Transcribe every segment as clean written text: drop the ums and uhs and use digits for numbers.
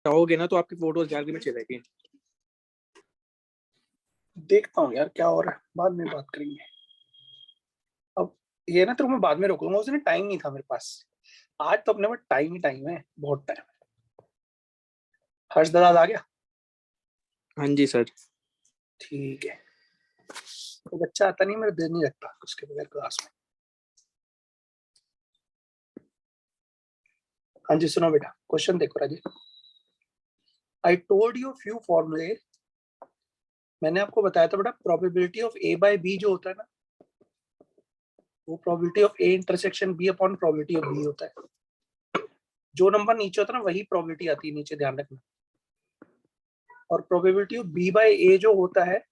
चाहोगे ना तो आपकी फोटोज गैलरी में चलेगी। देखता हूँ यार क्या हो रहा है, बाद में बात करेंगे। अब ये ना तो मैं बाद में रोक लूंगा, उसने टाइम नहीं था मेरे पास। आज तो अपने पास टाइम ही टाइम है, बहुत टाइम। हर्ष दलाल आ गया? हाँ जी सर। ठीक है। तो बच्चा आता नहीं, मेरा दिल नहीं लगता उसके बगैर क्लास में। हाँ जी सुनो बेटा, क्वेश्चन देखो Rajiv. I told you few फॉर्मूले। मैंने आपको बताया था बेटा, probability of A by B जो होता है ना, वो probability of A intersection B upon probability of B होता है। जो नंबर नीचे होता है ना वही प्रोबेबिलिटी आती है नीचे, ध्यान रखना। और प्रोबेबिलिटी ऑफ बी बाय ए जो होता है,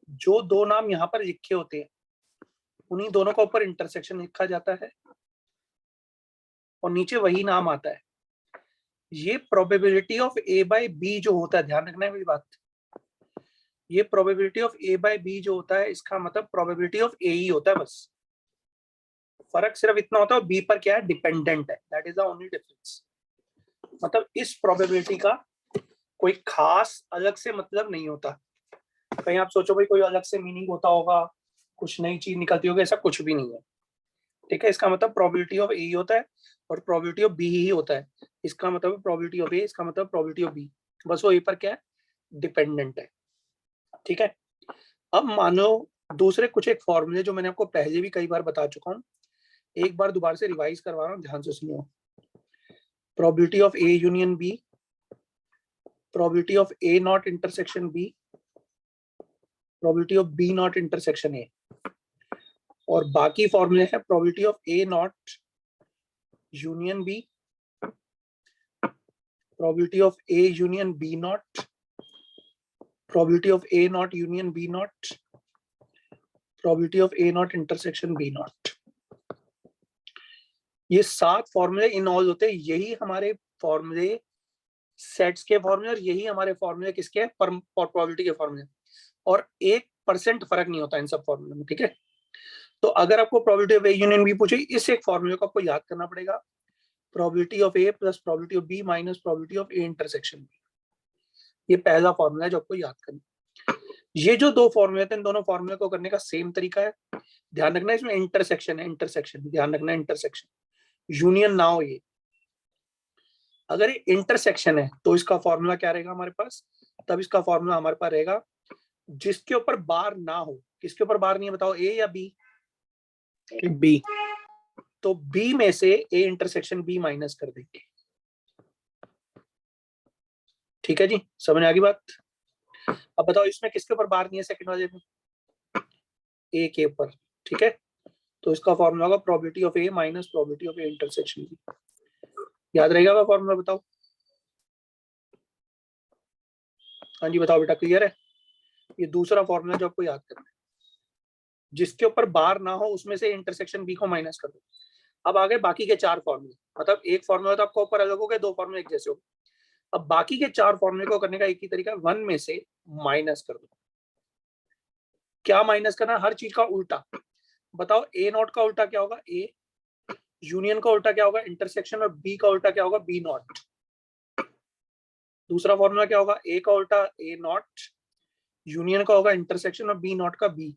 जो दो नाम यहाँ पर लिखे होते हैं उन्हीं दोनों का ऊपर इंटरसेक्शन लिखा जाता है और नीचे वही नाम आता है। ये probability of A by B जो होता है, ध्यान रखना है मेरी बात। ये probability of A by B जो होता है, इसका मतलब प्रोबेबिलिटी ऑफ ए ही होता है बस। फर्क सिर्फ इतना होता है बी पर क्या है, डिपेंडेंट है। That is the only difference. मतलब इस प्रोबेबिलिटी का कोई खास अलग से मतलब नहीं होता। कहीं आप सोचो भाई कोई अलग से मीनिंग होता होगा, कुछ नई चीज निकलती होगी, ऐसा कुछ भी नहीं है। ठीक है, इसका मतलब प्रोबेबिलिटी ऑफ ए ही होता है और प्रोबेबिलिटी ऑफ बी ही होता है। इसका मतलब प्रोबेबिलिटी ऑफ ए, इसका मतलब प्रोबेबिलिटी ऑफ बी, बस वो ए पर क्या है, डिपेंडेंट है। ठीक है। अब मानो दूसरे कुछ एक फॉर्मूले जो मैंने आपको पहले भी कई बार बता चुका हूँ, एक बार दोबारा से रिवाइज करवा रहा हूँ, ध्यान से सुनियो। Probability of A union B, probability of A not intersection B, probability of B not intersection A, और बाकी फॉर्मूले है probability of A not union B, probability of A union B not, probability of A not union B not, probability of A not intersection B not. ये 7 फॉर्मूले in all होते हैं। यही हमारे फॉर्मूले सेट्स के फॉर्मूले और यही हमारे फॉर्मूले किसके प्रोबेबिलिटी के फॉर्मूले। और 1% फर्क नहीं होता इन सब फॉर्मूले में। ठीक है, तो अगर आपको probability of A union B पूछे, इस एक फॉर्मूले को आपको याद करना पड़ेगा, probability of A plus probability of B minus probability of A intersection B. ये पहला फॉर्मूला है जो आपको याद करना। ये जो दो फॉर्मूले थे, इन दोनों फॉर्मूले को करने का सेम तरीका है। ध्यान रखना इसमें इंटरसेक्शन है, इंटरसेक्शन ध्यान रखना, इंटरसेक्शन यूनियन ना हो। ये अगर ये इंटरसेक्शन है तो इसका फॉर्मूला क्या रहेगा हमारे पास, तब इसका फॉर्मूला हमारे पास रहेगा जिसके ऊपर बार ना हो। किसके ऊपर बार नहीं है बताओ, ए या बी? बी। तो बी में से ए इंटरसेक्शन बी माइनस कर देंगे। ठीक है जी, समझ आ गई बात? अब बताओ इसमें किसके ऊपर बार नहीं है, सेकंड वाले में? ए के ऊपर। ठीक है, तो इसका फॉर्मूला होगा probability of A minus probability of A intersection B. याद रहेगा वो फॉर्मूला? बताओ। हाँ जी बताओ बेटा, क्लियर है? ये दूसरा फॉर्मूला जो आपको याद करना है, जिसके ऊपर बार ना हो उसमें से इंटरसेक्शन बी को माइनस कर दो। अब आगे बाकी के 4 फॉर्मूले, मतलब एक फॉर्मूला तो आपको ऊपर अलग हो गए, 2 फॉर्मूले एक जैसे हो। अब बाकी के 4 फॉर्मूले को करने का एक ही तरीका, 1 में से माइनस कर दो। क्या माइनस करना? हर चीज का उल्टा। बताओ ए नॉट का उल्टा क्या होगा, ए यूनियन का उल्टा क्या होगा, इंटरसेक्शन, और बी का उल्टा क्या होगा, बी नॉट। दूसरा फॉर्मूला क्या होगा, ए का उल्टा ए नॉट, यूनियन का होगा इंटरसेक्शन, और बी नॉट का बी।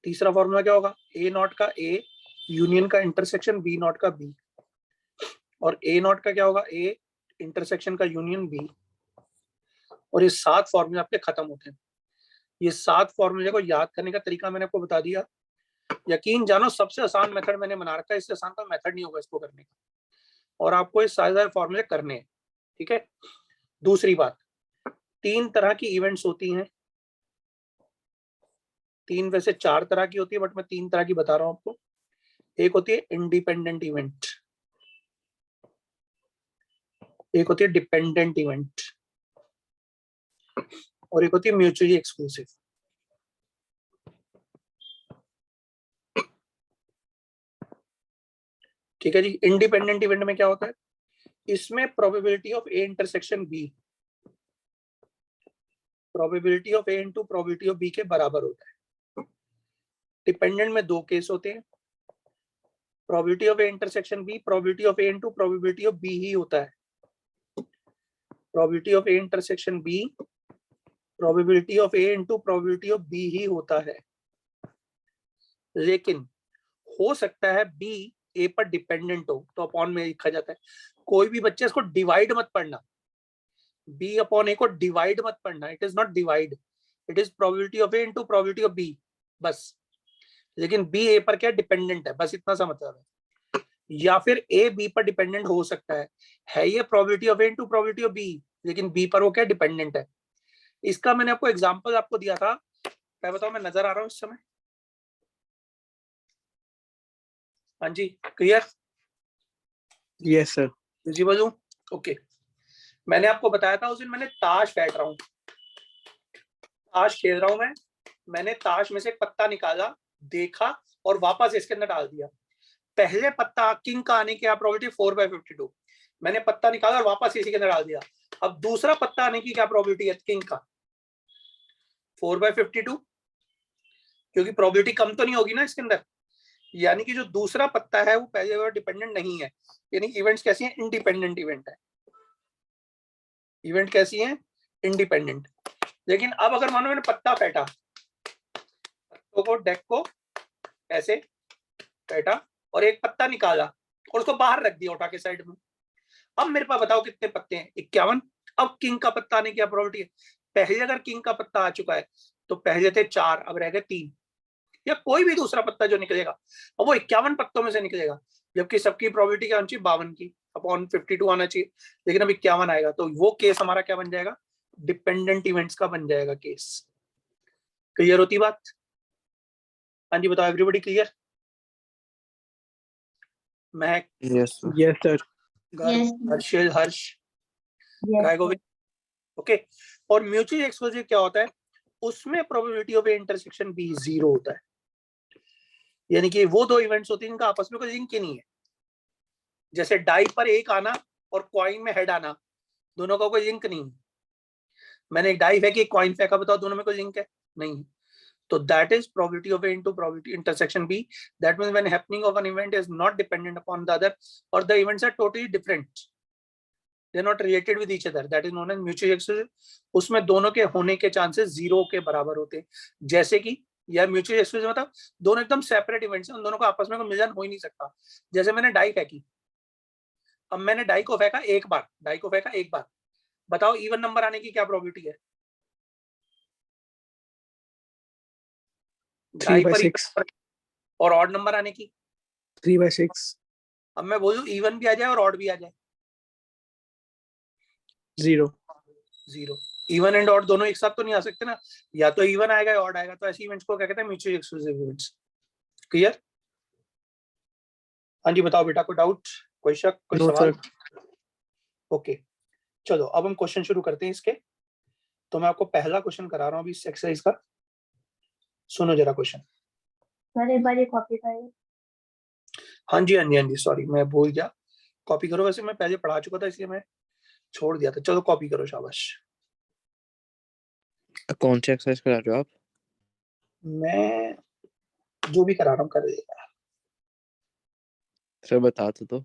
तीसरा फॉर्मूला क्या होगा, ए नॉट का ए, यूनियन का इंटरसेक्शन, बी नॉट का बी। और ए नॉट का क्या होगा, ए इंटरसेक्शन का यूनियन बी। और ये 7 फॉर्मूले आपके खत्म होते हैं। ये 7 फॉर्मूले को याद करने का तरीका मैंने आपको बता दिया। यकीन जानो सबसे आसान मेथड मैंने बना रखा है, इससे आसान कोई मेथड नहीं होगा इसको करने का। और आपको ये सारे फॉर्मूले करने हैं। ठीक है, दूसरी बात, 3 तरह की इवेंट्स होती हैं। 3 वैसे 4 तरह की होती है, बट मैं 3 तरह की बता रहा हूं आपको। एक होती है इंडिपेंडेंट इवेंट, एक होती है डिपेंडेंट इवेंट, और एक होती है म्यूचुअली एक्सक्लूसिव। ठीक है जी, इंडिपेंडेंट इवेंट में क्या होता है, इसमें probability of A intersection B probability of A into probability of B के बराबर होता है। डिपेंडेंट में 2 केस होते हैं, probability of A intersection B probability of A into probability of B ही होता है। Probability of A intersection B probability of A into probability of B ही होता है, लेकिन हो सकता है बी ए पर डिपेंडेंट हो, तो अपॉन में लिखा जाता है। कोई भी बच्चे इसको डिवाइड मत पढ़ना, बी अपॉन ए को डिवाइड मत पढ़ना, it is not divide, it is probability of A into probability of B बस। लेकिन बी ए पर क्या डिपेंडेंट है, बस इतना सा मतलब है। या फिर ए बी पर डिपेंडेंट हो सकता है ये probability of A into probability of B, लेकिन बी पर वो क्या डिपेंडेंट है। इसका मैंने आपको एग्जांपल आपको दिया था, मैं बताऊं मैं नजर आ रहा हूं इस समय? हाँ जी, क्लियर? Yes sir. जी बोलूं? ओके। मैंने आपको बताया था उस दिन मैंने ताश बैठ रहा हूं, ताश खेल रहा हूं मैंने ताश में से एक पत्ता निकाला, देखा और वापस इसके अंदर डाल दिया। पहले पत्ता किंग का आने की प्रोबेबिलिटी 4/52, मैंने पत्ता निकाला और वापस इसी के अंदर डाल दिया। अब दूसरा पत्ता आने की क्या प्रोबेबिलिटी है किंग का? 4/52, क्योंकि प्रोबेबिलिटी कम तो नहीं होगी ना इसके अंदर। यानी कि जो दूसरा पत्ता है वो पहले वाला डिपेंडेंट नहीं है, यानी इवेंट्स कैसी हैं? इंडिपेंडेंट इवेंट है। इवेंट कैसी है? इंडिपेंडेंट। लेकिन अब अगर मानो मैंने पत्ता फेंटा, पत्तों को डेक को ऐसे फेंटा और एक पत्ता निकाला और उसको बाहर रख दिया उठा के साइड में, अब मेरे पास बताओ कितने पत्ते हैं? 51। अब किंग का पत्ता आने की क्या प्रोबेबिलिटी है? पहले अगर किंग का पत्ता आ चुका है तो पहले थे 4, अब रह गए 3, या कोई भी दूसरा पत्ता जो निकलेगा और वो 51 पत्तों में से निकलेगा, जबकि सबकी प्रोबेबिलिटी क्या होनी चाहिए? 52 की अपॉन 52 आना चाहिए, लेकिन अब 51 आएगा, तो वो केस हमारा क्या बन जाएगा? डिपेंडेंट इवेंट्स का बन जाएगा केस। क्लियर होती बात? हाँ जी बताओ, everybody clear? Mahak, yes yes sir. Harshil, Harsh, Raigovind, okay. और म्यूचुअल एक्सक्लूसिव क्या होता है? उसमें probability of A intersection B 0 होता है, यानी कि वो दो इवेंट्स होती हैं इनका आपस में कोई लिंक ही नहीं है। जैसे डाई पर एक आना और कॉइन में हेड आना, दोनों का कोई लिंक नहीं है। मैंने एक डाई फेंकी, एक कॉइन फेंका, बताओ दोनों में कोई लिंक है? नहीं। तो that is probability of A into probability intersection B. That means when happening of an event is not dependent upon the other, or the events are totally different. They are not related with each other. That is known as mutually exclusive. उसमें दोनों के होने के chances 0 के बराबर होते हैं। जैसे कि यह म्यूचुअली एक्सक्लूसिव मतलब दोनों एकदम सेपरेट इवेंट्स हैं, उन दोनों को आपस में कोई मिलन हो ही नहीं सकता। जैसे मैंने डाई फेंकी, अब मैंने डाई को फेंका एक बार, डाई को फेंका एक बार, बताओ इवन नंबर आने की क्या प्रोबेबिलिटी है? 3/6 और ऑड नंबर आने की 3/6। अब मैं बोलूं इवन भी आ जाए और ऑड भी आ जाए? 0 इवन एंड ऑड दोनों एक साथ तो नहीं आ सकते ना, या तो इवन आएगा या ऑड आएगा। तो ऐसे इवेंट्स को क्या कहते हैं? Mutually exclusive events. क्लियर? हाँ जी बताओ बेटा, कोई डाउट, कोई शक, कोई सवाल? ओके चलो अब हम क्वेश्चन शुरू करते हैं इसके। तो मैं आपको पहला क्वेश्चन करा रहा हूँ अभी इस एक्सरसाइज का, सुनो जरा क्वेश्चन। सर एक बार ये कॉपी करें। हाँ जी हाँ जी हाँ जी, सॉरी मैं भूल गया, कॉपी करो। वैसे मैं पहले पढ़ा चुका था इसलिए मैं छोड़ दिया था, चलो कॉपी करो, शाबाश। कौन सी एक्सरसाइज करा रहे हो आप? मैं जो भी करा रहा हूँ कर देगा। सर बता तो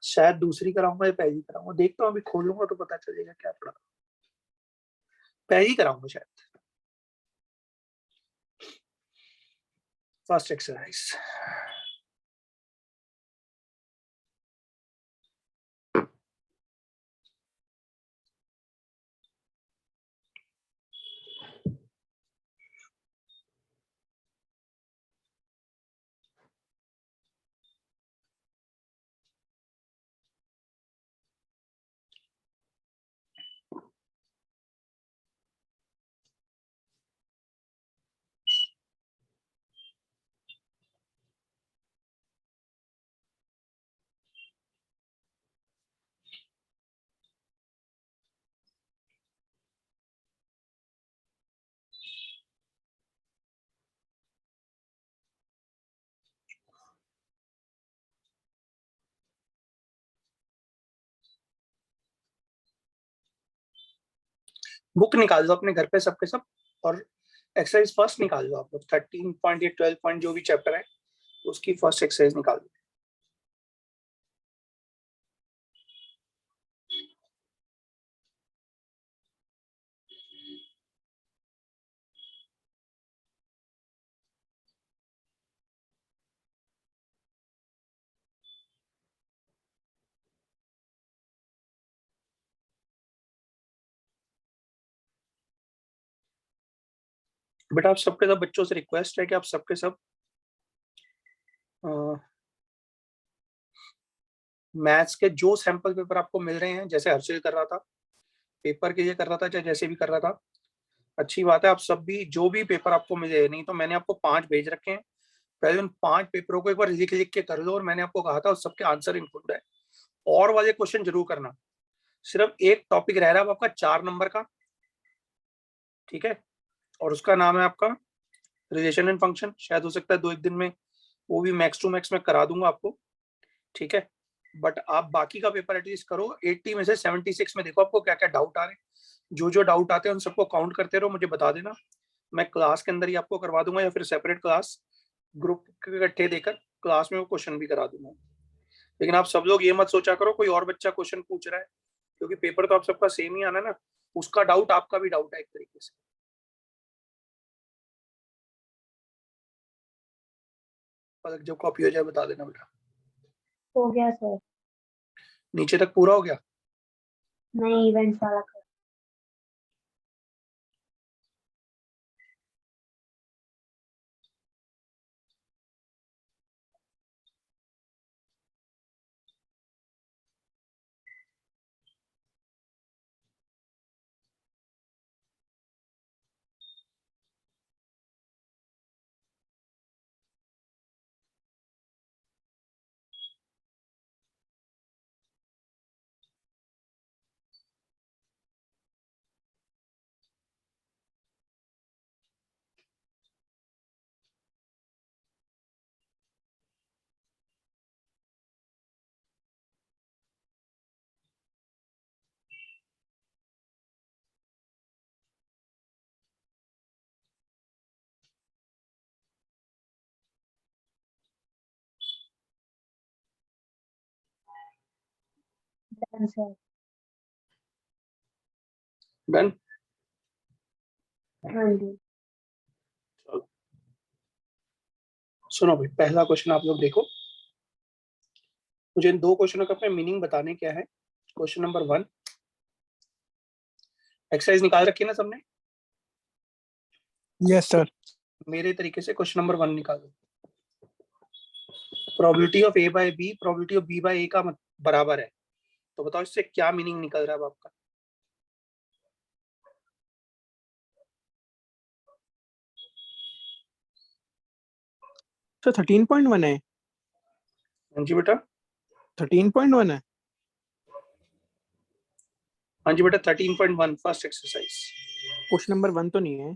शायद दूसरी कराऊंगा या पहली कराऊंगा, देखता हूँ, अभी खोलूंगा तो पता चलेगा क्या पढ़ा। पहली कराऊंगा शायद। फर्स्ट एक्सरसाइज, बुक निकाल दो अपने घर पे सबके सब और एक्सरसाइज फर्स्ट निकाल दो आप लोग। 13 पॉइंट या 12 पॉइंट जो भी चैप्टर है उसकी फर्स्ट एक्सरसाइज निकाल दो। बेटा आप सबके सब बच्चों से रिक्वेस्ट है कि आप सबके सब मैथ्स के जो सैंपल पेपर आपको मिल रहे हैं, जैसे हर्षिल कर रहा था पेपर के लिए कर रहा था, चाहे जैसे भी कर रहा था, अच्छी बात है। आप सब भी जो भी पेपर आपको मिले, नहीं तो मैंने आपको 5 भेज रखे हैं, पहले उन 5 पेपरों को एक बार लिख लिख के कर लो। और मैंने आपको कहा था उस सबके आंसर इंक्लूड है, और वाले क्वेश्चन जरूर करना। सिर्फ एक टॉपिक रह रहा है आपका 4 नंबर का, ठीक है, और उसका नाम है आपका रिलेशन एंड फंक्शन। शायद हो सकता है 2-1 दिन में वो भी मैक्स टू मैक्स में करा दूंगा आपको, ठीक है। बट आप बाकी का पेपर एटलीस्ट करो। 80 में से 76 में देखो आपको क्या क्या डाउट आ रहे हैं। जो जो डाउट आते हैं उन सबको काउंट करते रहो, मुझे बता देना, मैं क्लास के अंदर ही आपको करवा दूंगा, या फिर सेपरेट क्लास ग्रुप इकट्ठे देकर क्लास में वो क्वेश्चन भी करा दूंगा। लेकिन आप सब लोग ये मत सोचा करो कोई और बच्चा क्वेश्चन पूछ रहा है, क्योंकि पेपर तो आप सबका सेम ही आना ना, उसका डाउट आपका भी डाउट है एक तरीके से। और जब कॉपी हो जाए बता देना बेटा। हो गया सर। नीचे तक पूरा हो गया? नहीं, इवेंट्स वाला कर। Done sir. डन। हाँ जी। सुनो भाई, पहला क्वेश्चन आप लोग देखो। मुझे इन 2 क्वेश्चनों का अपने मीनिंग बताने क्या है। क्वेश्चन नंबर 1, एक्सरसाइज निकाल रखी है ना सबने? Yes, sir. मेरे तरीके से क्वेश्चन नंबर 1 निकालो। Probability of A by B probability of B by A का बराबर है, तो बताओ इससे क्या मीनिंग निकल रहा है अब आपका? So 13.1 है. हाँ जी बेटा। 13.1 है. हाँ जी बेटा, 13.1 फर्स्ट एक्सरसाइज। क्वेश्चन नंबर 1 तो नहीं है.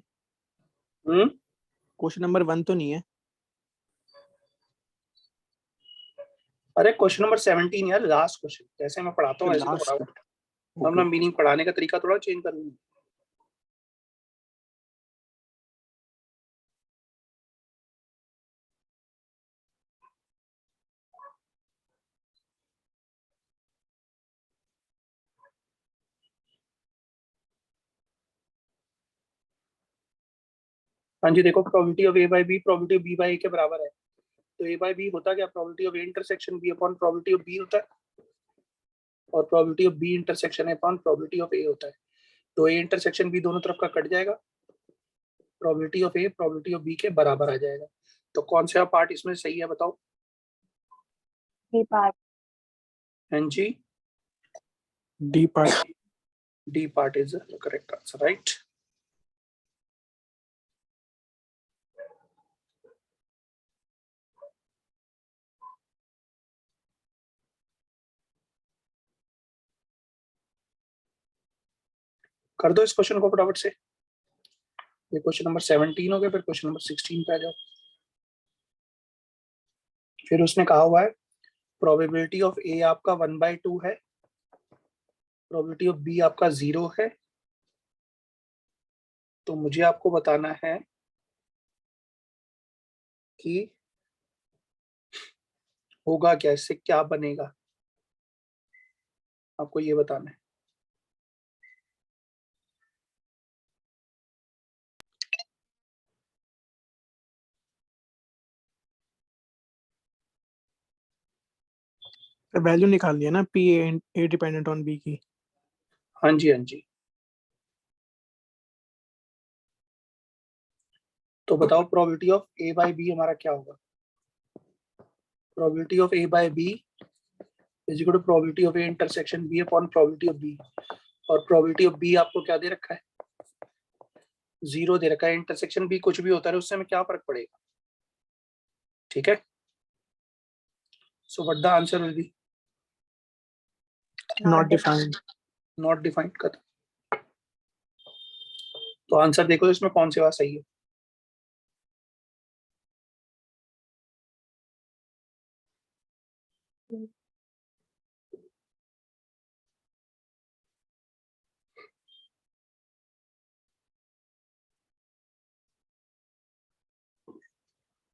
क्वेश्चन नंबर 1 तो नहीं है. अरे क्वेश्चन नंबर 17 यार, लास्ट क्वेश्चन। जैसे मैं पढ़ाता हूँ ऐसे तो लास्ट. पढ़ाऊँ, अपना Okay. मीनिंग पढ़ाने का तरीका थोड़ा चेंज कर लूंगा। हाँ जी देखो, probability of A by B probability of B by A के बराबर है। तो ए बाय बी होता क्या? Probability of A intersection B upon probability of B होता है, और probability of B intersection A upon probability of A होता है। तो ए इंटरसेक्शन बी दोनों तरफ का कट जाएगा, probability of A probability of B के बराबर आ जाएगा। तो कौन सा पार्ट इसमें सही है बताओ? D part. हाँ जी, D part. D part is the correct answer, right. कर दो इस क्वेश्चन को फटाफट से। ये क्वेश्चन नंबर 17 हो गया, फिर क्वेश्चन नंबर 16 पे आ जाओ। फिर उसने कहा हुआ है प्रोबेबिलिटी ऑफ ए आपका 1/2 है, प्रोबेबिलिटी ऑफ बी आपका 0 है। तो मुझे आपको बताना है कि होगा क्या, इससे क्या बनेगा, आपको ये बताना है। वैल्यू निकाल लिया ना, P A dependent on B की। हाँ जी हाँ जी, तो बताओ probability of A by B हमारा क्या होगा। Probability of A by B is equal to probability of A intersection B upon probability of B, और प्रोबेबिलिटी ऑफ बी आपको क्या दे रखा है, 0 दे रखा है। इंटरसेक्शन बी कुछ भी होता है उससे हमें क्या फर्क पड़ेगा, ठीक है। So what the answer will be not defined. Not defined का। तो आंसर देखो इसमें कौन सी बात सही है।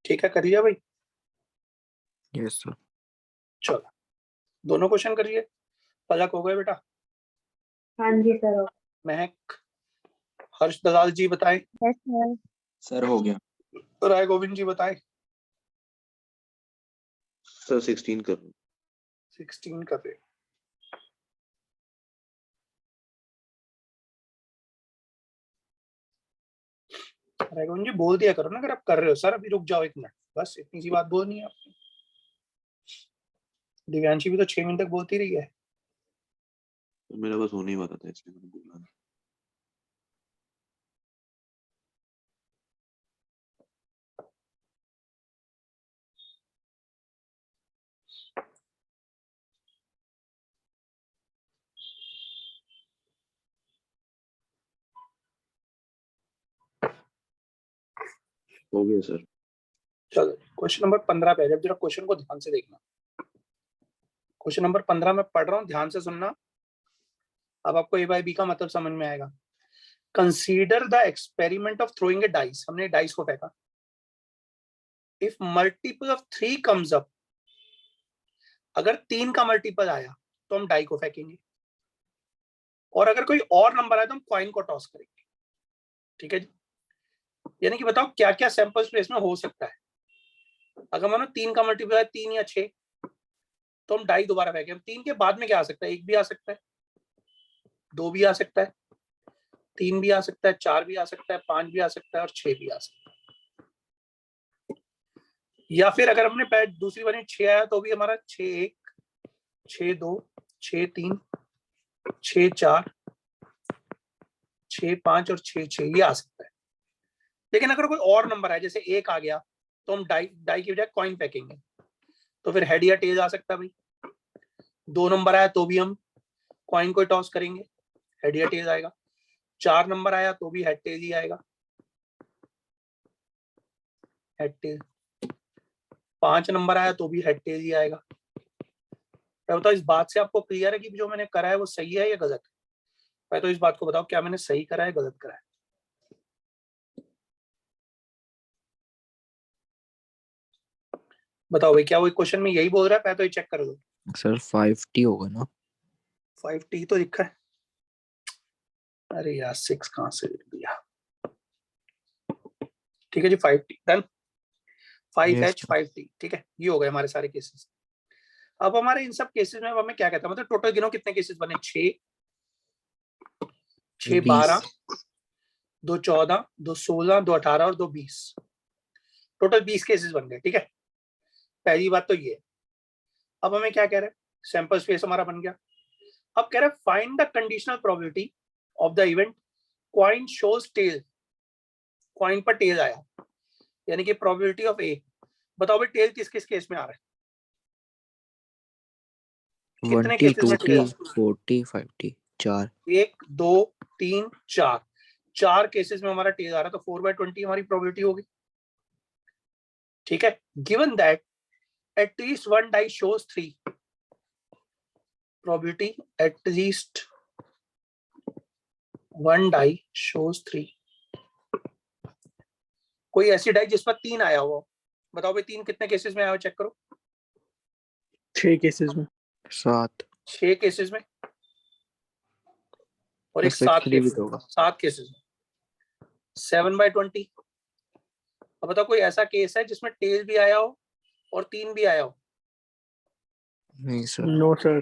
ठीक है, करिए भाई। Yes sir. चलो दोनों क्वेश्चन करिए। पलक हो गए बेटा। हाँ जी सर। महक, हर्ष दलाल जी बताएं। Yes sir. सर हो गया। राय गोविंद जी बताएं। सर 16 कर रहा हूँ। 16 कर रहे। राय गोविंद जी बोल दिया करो ना अगर आप कर रहे हो। सर अभी रुक जाओ 1 मिनट, बस इतनी सी बात बोलनी है आपने। दिव्यांशी भी तो 6 मिनट तक बोलती रही है। मेरा बस होने ही वाला था इसलिए मैंने बोला। हो गया सर। चलो क्वेश्चन नंबर 15 पे, जब जरा क्वेश्चन को ध्यान से देखना। क्वेश्चन नंबर 15 में पढ़ रहा हूँ, ध्यान से सुनना। अब आपको ए बाय बी का मतलब समझ में आएगा। Consider the experiment of throwing A dice. हमने डाइस को फेंका। If multiple of 3 comes up, अगर 3 का मल्टीपल आया तो हम डाई को फेंकेंगे, और अगर कोई और नंबर आया तो हम कॉइन को टॉस करेंगे। ठीक है जी। यानी कि बताओ क्या क्या सैंपल स्पेस में हो सकता है। अगर मानो 3 का मल्टीपल है 3 या 6, तो हम डाई दोबारा फेंके। 3 के बाद में क्या आ सकता है, 1 भी आ सकता है, 2 भी आ सकता है, 3 भी आ सकता है, 4 भी आ सकता है, 5 भी आ सकता है, और 6 भी आ सकता है। या फिर अगर हमने दूसरी बार 6 आया तो भी हमारा 6-1, 6-2, 6-3, 6-4, 6-5 और 6-6 ये आ सकता है। लेकिन अगर कोई और नंबर है जैसे 1 आ गया तो हम डाई की बजाय कॉइन फेंकेंगे। तो फिर हेड या टेल आ सकता है भाई। 2 नंबर आया तो भी हम कॉइन को टॉस करेंगे, हेड या टेल आएगा। 4 नंबर आया तो भी हेड टेल ही आएगा, हेड टेल। 5 नंबर आया तो भी हेड टेल ही आएगा। मैं बताओ इस बात से आपको क्लियर है कि जो मैंने करा है वो सही है या गलत है। मैं तो इस बात को बताओ क्या मैंने सही करा है गलत करा है। बताओ भाई, क्या वो क्वेश्चन में यही बोल रहा है। मैं तो ये चेक कर लो। सर 5T होगा ना। 5T तो लिखा है। अरे यार 6 कहां से लिख दिया। ठीक है जी, 5T डन। 5H 5T। ठीक है, ये हो गए हमारे सारे केसेस। अब हमारे इन सब केसेस में हमें क्या कहता है, मतलब टोटल गिनो कितने केसेस बने। 6, 6 12, 2 14, 2 16, 2 18 और 2 20। टोटल 20 केसेस बन गए। ठीक है, पहली बात तो ये है। अब हमें क्या कह रहे हैं, सैंपल स्पेस हमारा बन गया। अब कह रहे हैं find the conditional probability of the event coin shows tail. Coin पर टेल आया, यानी कि प्रोबेबिलिटी ऑफ ए। बताओ भाई टेल किस किस केस में आ रहा है, कितने 1T केसेस में 2T tell? 4T 5T 4। 1 2 3 4, 4 cases में हमारा टेल आ रहा है। तो 4/20 हमारी प्रोबेबिलिटी होगी। ठीक है, given that at least one die shows 3, probability at least one die shows 3। कोई ऐसी डाई जिस पर 3 आया हो, बताओ भाई 3 कितने केसेस में आया हो, चेक करो। 6 केसेस में 7 6 केसेस में और एक प्लस एक 7 3 भी केसेस तो में, होगा। 7 केसेस में 7/20। अब बताओ कोई ऐसा केस है जिसमें टेल भी आया हो और 3 भी आया हो? नहीं सर। No sir.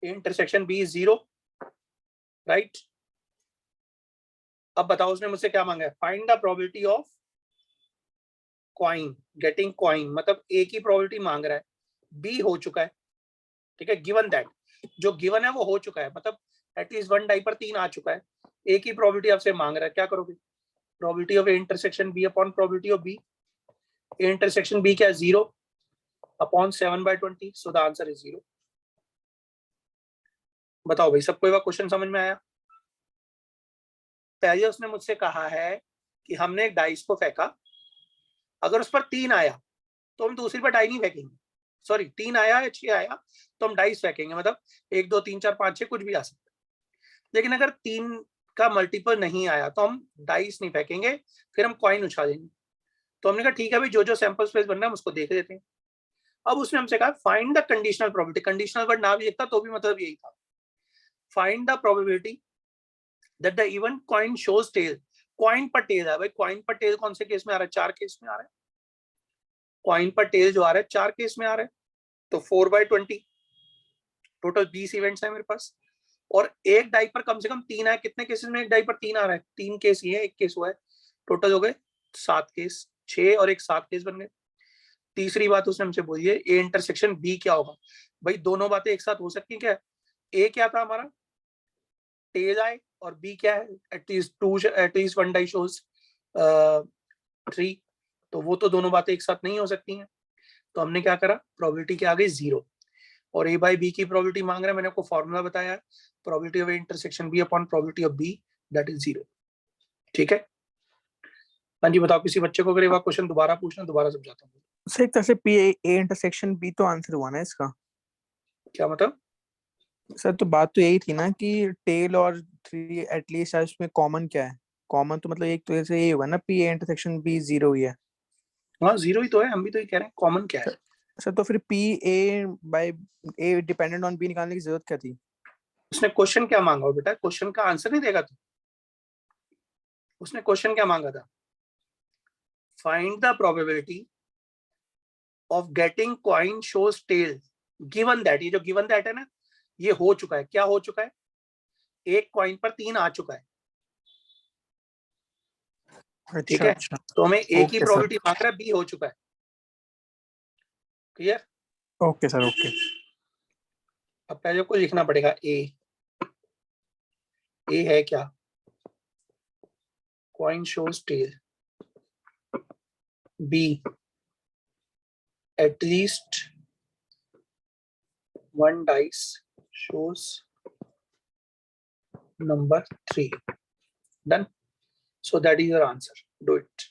Intersection B is 0, right. अब बताओ उसने मुझसे क्या मांगा है, find the probability of coin getting coin, मतलब ए की प्रोबेबिलिटी मांग रहा है, बी हो चुका है, ठीक है, गिवन दैट जो गिवन है वो हो चुका है, मतलब एटलीस्ट 1 डाई पर 3 आ चुका है, ए की प्रोबेबिलिटी आपसे मांग रहा है, क्या करोगे? Probability of A intersection B upon probability of B, A intersection B क्या है 0 upon 7/20, so the answer is 0। बताओ भाई, सबको एक क्वेश्चन समझ में आया? पहले उसने मुझसे कहा है कि हमने एक डाइस को फेंका, अगर उस पर 3 आया तो हम दूसरी पर डाई नहीं फेंकेंगे, सॉरी 3 आया या 6 आया तो हम डाइस फेंकेंगे, मतलब 1 2 3 4 5 6 कुछ भी आ सकता है। लेकिन अगर 3 का मल्टीपल नहीं आया तो हम डाइस नहीं फेंकेंगे, फिर हम कॉइन उछालेंगे। तो हमने कहा ठीक है भाई, जो जो सैंपल स्पेस बनना है हम उसको देख लेते हैं। अब उसने हमसे कहा find the conditional probability, conditional word ना भी लिखता तो भी मतलब यही था, find the probability that the even coin shows tail. Coin पर टेल है भाई, कॉइन पर टेल कौन से केस में आ रहा है? 4 केस में आ रहा है। कॉइन पर टेल जो आ रहा है 4 केस में आ रहा है, तो 4/20 टोटल 20 इवेंट्स है मेरे पास, और एक डाई पर कम से कम 3 है। कितने केसेस में एक डाई पर 3 आ रहा है? 3 केस ही है, एक केस हुआ है, टोटल हो गए 7 केस, 6 और एक 7 केस बन गए। तीसरी बात उसने हमसे बोली है ए इंटरसेक्शन बी क्या होगा। भाई दोनों बातें एक साथ हो सकती हैं क्या? ए क्या था हमारा? टेल आई, और बी क्या है? एटलीस्ट 1 डाई शोज 3, तो वो तो दोनों बातें एक साथ नहीं हो सकती हैं। तो हमने क्या करा, प्रोबेबिलिटी क्या आ गई 0, और ए बाई बी की प्रोबेबिलिटी मांग रहा है, मैंने आपको फॉर्मूला बताया है, probability of A intersection B upon probability of B, that is 0। ठीक है, हाँ जी बताओ, किसी बच्चे को अगर ये क्वेश्चन दोबारा पूछना, दोबारा समझाता हूँ। सर एक तरह से पी ए इंटरसेक्शन बी तो आंसर हुआ ना इसका? क्या मतलब? सर तो बात तो यही थी ना कि टेल और 3 एटलीस्ट इसमें कॉमन क्या है? कॉमन तो मतलब एक तरह से यही होगा ना, पी ए इंटरसेक्शन बी 0 ही है। हाँ 0 ही तो है, हम भी तो ये कह रहे हैं, कॉमन क्या है? सर तो फिर P A by A dependent on B निकालने की जरूरत क्या थी? उसने क्वेश्चन क्या मांगा हो बेटा? क्वेश्चन का आंसर नहीं देगा तू? उसने क्वेश्चन क्या मांगा था? Find the probability of getting coin shows tail given that. ये जो गिवन दैट है ना, ये हो चुका है। क्या हो चुका है? एक कॉइन पर 3 आ चुका है, ठीक अच्छा है। अच्छा। तो हमें ए की ओके सर। प्रोबेबिलिटी मांग रहा है, बी हो चुका है, क्लियर? Okay sir okay. अब पहले को लिखना पड़ेगा ए। ए है क्या? Coin shows tail, B at least 1 dice shows number 3. Done. So that is your answer. Do it.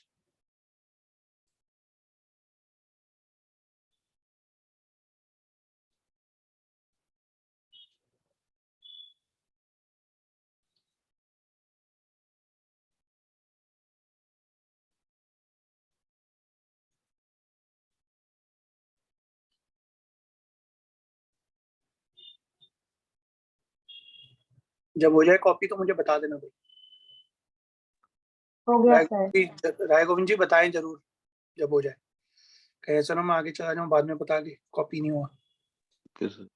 जब हो जाए कॉपी तो मुझे बता देना भाई। हो गया सर। राय गोविंद जी बताएं जरूर जब हो जाए, कहे चलो मैं आगे चला जाऊं, बाद में बता के कॉपी नहीं हुआ। कैसे?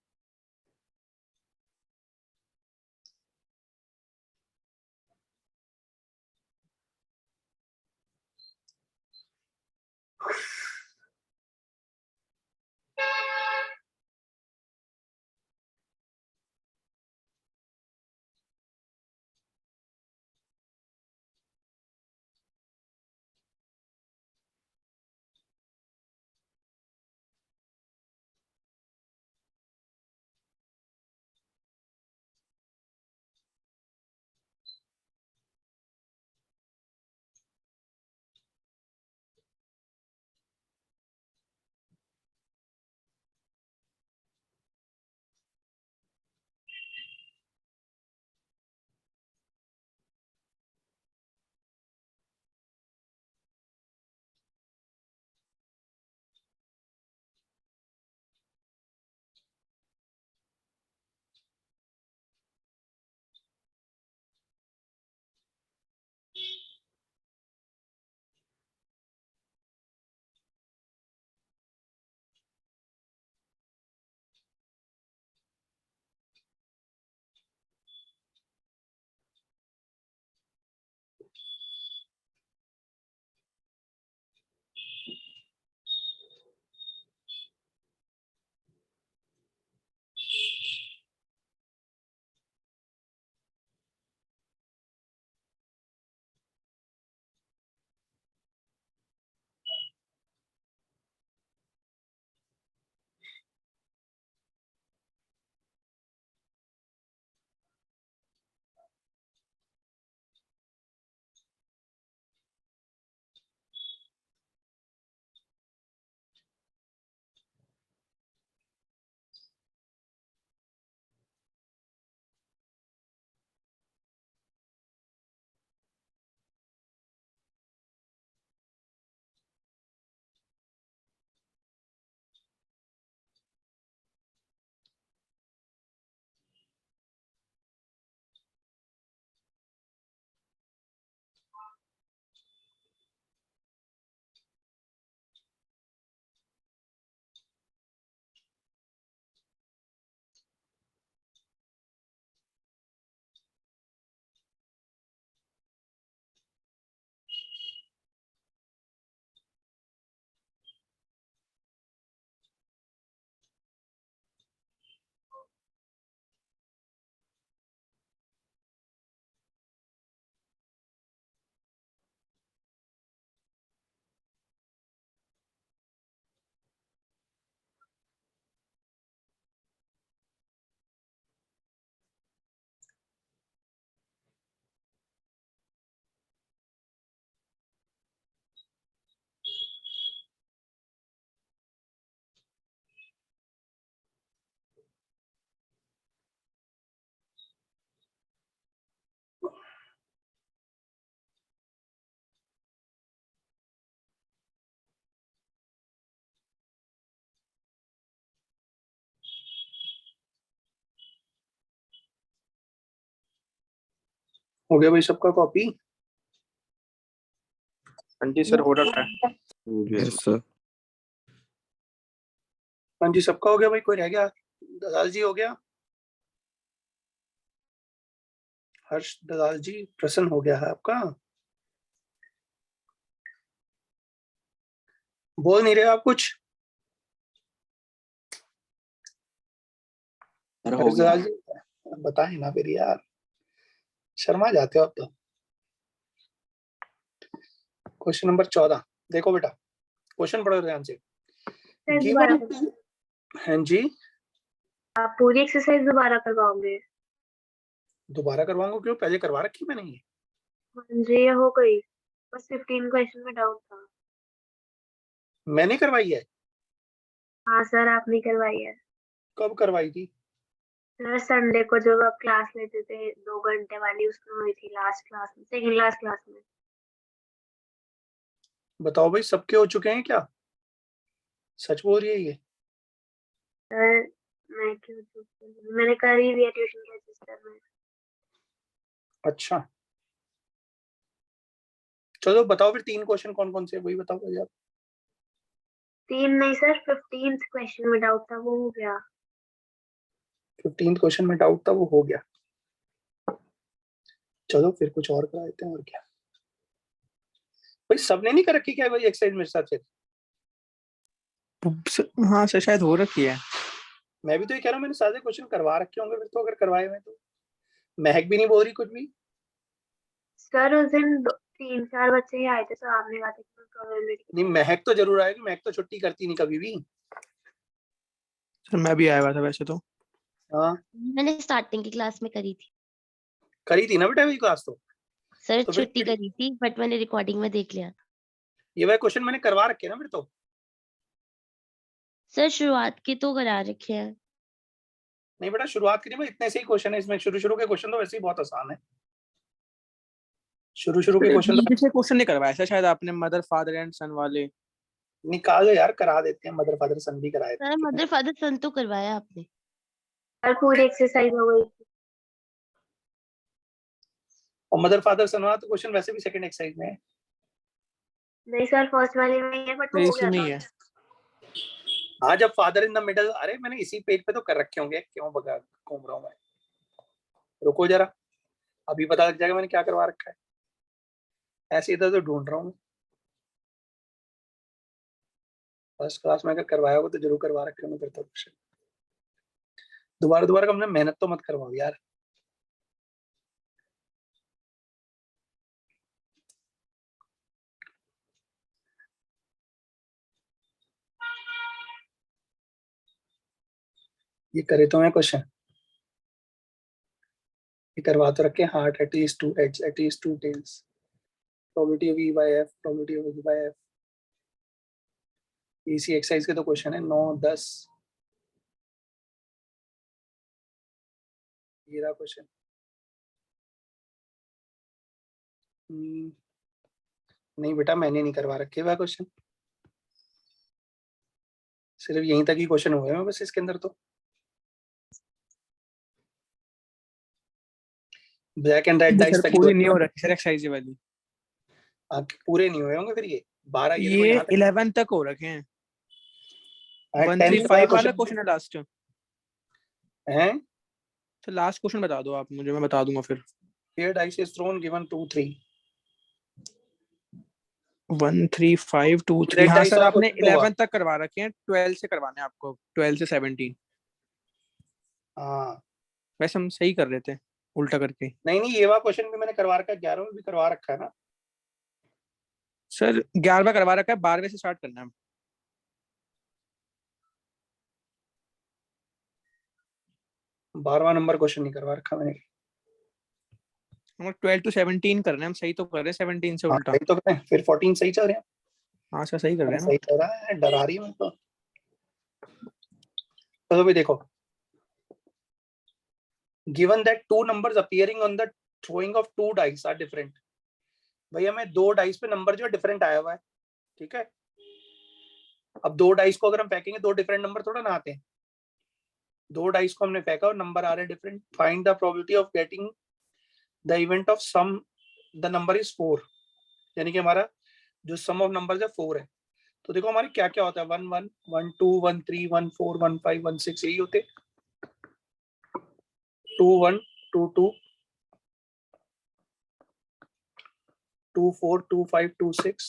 हो गया भाई सबका कॉपी? हाँ जी सर, हो रखा है। हो गया यस सर। हाँ जी सबका हो गया भाई, कोई रह गया? दलाल जी हो गया, हर्ष दलाल जी, प्रसन्न हो गया है आपका? बोल नहीं रहे आप कुछ? अरे हो हर्ष गया। दलाल जी बताए ना फिर यार, शर्मा जाते हो आप तो। क्वेश्चन नंबर 14 देखो बेटा, क्वेश्चन पढ़ो ध्यान से। सर दोबारा गिवन टू, हाँ जी आप पूरी एक्सरसाइज दोबारा करवाओगे? दोबारा करवाऊंगा क्यों, पहले करवा रखी मैंने ये। हाँ जी, ये हो गई, बस 15 क्वेश्चन में डाउट था। मैंने करवाई है? हाँ सर, आपने करवाई है। कब करवाई थी? सर संडे को जब आप क्लास लेते थे 2 घंटे वाली, उसमें हुई थी, लास्ट क्लास में, सेकंड लास्ट क्लास में। बताओ भाई सबके हो चुके हैं क्या? सच बोल रही है ये? सर मैं क्यों चूक करूं? मैंने करी भी है ट्यूशन के सिस्टर में। अच्छा चलो बताओ फिर, 3 क्वेश्चन कौन कौन से वही बताओ भाई आप। 3 नहीं सर, 15 क्वेश्चन में डाउट था, वो हो गया। 15 क्वेश्चन में डाउट था, वो हो गया। चलो फिर कुछ और करा देते हैं, और क्या भाई, सबने नहीं कर रखी क्या भाई एक्सरसाइज मेरे साथ फिर? हाँ सर, शायद हो रखी है। मैं भी तो ये कह रहा हूँ मैंने सारे क्वेश्चन करवा रखे होंगे फिर तो, अगर करवाए हुए तो। महक भी नहीं बोल रही कुछ भी। सर उस दिन 3-4 बच्चे ही आए थे, तो आपने कहा था कि प्रोबेबिलिटी। नहीं महक तो जरूर आएगी, महक तो छुट्टी करती नहीं कभी भी। सर मैं भी आया हुआ था वैसे तो। हाँ मैंने स्टार्टिंग की क्लास में करी थी करी थी ना बेटा वही क्लास तो। सर, तो फिर छुट्टी करी थी, बट मैंने रिकॉर्डिंग में देख लिया। ये वह क्वेश्चन मैंने करवा रखे हैं ना फिर तो। सर शुरुआत के तो करा रखे हैं। नहीं बेटा शुरुआत की नहीं, इतने से ही क्वेश्चन है इसमें, शुरू के क्वेश्चन तो वैसे ही बहुत आसान है। शुरू के क्वेश्चन तो पीछे क्वेश्चन नहीं करवाया सर शायद आपने, मदर फादर एंड सन वाले। निकालो यार, करा देते हैं, मदर फादर सन भी कराए सर थे। मदर फादर सन तो करवाया आपने। सर पूरी एक्सरसाइज हो गई थी। और मदर फादर सन वाला तो क्वेश्चन वैसे भी सेकंड एक्सरसाइज में है। नहीं सर, फर्स्ट वाली में ही है, बट तो वो हो इसी गया में था। ही है। हाँ जब फादर इन द मिडल, अरे मैंने इसी पेज पे तो कर रखे होंगे, क्यों बगा घूम रहा हूँ मैं। रुको जरा, अभी पता लग जाएगा मैंने क्या करवा रखा है, ऐसे इधर तो ढूंढ रहा हूँ। फर्स्ट क्लास में अगर करवाया होगा तो जरूर करवा रखे होंगे फिर तो क्वेश्चन। दोबारा दोबारा का हमने मेहनत तो मत करवाओ यार। ये करे तो मैं क्वेश्चन, ये करवा तो रखे हार्ट at least 2 heads at least 2 tails, probability of E by F, probability of E by F. इसी एक्सरसाइज के तो क्वेश्चन है 9 10। ये रहा क्वेश्चन। नहीं बेटा मैंने नहीं करवा रखे वह क्वेश्चन, सिर्फ यहीं तक ही क्वेश्चन हुए हैं बस इसके अंदर तो। Black and red dice sir तक पूरी नहीं हो रखी सर एक्सरसाइज वाली। पूरे नहीं हुए होंगे फिर ये 12 ये देखो ये यहाँ तक 11 तक हो रखे हैं। 10 135 वाला क्वेश्चन है लास्ट। है। तो लास्ट क्वेश्चन बता दो आप मुझे, मैं बता दूंगा फिर। Here dice is thrown given 2 3। 1 3 5 2 3। Red हाँ dice सर वाला आपने question तो हुआ। 11 तक करवा रखे हैं, 12 से करवाने हैं आपको, 12 से 17। हाँ वैसे हम सही कर रहे थे उल्टा करके। नहीं ये वाला क्वेश्चन भी मैंने करवा रखा है, 11 में भी करवा रखा है ना। सर 11वां करवा रखा है, 12वें से स्टार्ट करना है। 12वां नंबर क्वेश्चन नहीं करवा रखा मैंने। हम 12 to 17 कर रहे हैं, हम सही तो कर रहे हैं 17 से हाँ उल्टा। सही तो करें, फिर 14 सही चल रहे हैं। हाँ सर सही कर रहे हैं ना। सही चल रहा है, डरा रही है मेरे को। चलो भाई देखो, given that 2 numbers appearing on the throwing of 2 dice are different। भाई हमें 2 डाइस पे नंबर जो है डिफरेंट आया हुआ है, ठीक है। अब 2 डाइस को अगर हम फेंकेंगे 2 डिफरेंट नंबर थोड़ा ना आते हैं। 2 डाइस को हमने फेंका और नंबर आ रहे हैं different. Find the probability of getting the event of sum the number is 4, यानी कि हमारा जो सम ऑफ नंबर्स है 4 है। तो देखो हमारे क्या क्या होता है, 1 1 1 2 1 3 1 4 1 5 1 6, यही होते 2 1 2 2 2 4 2 5 2 6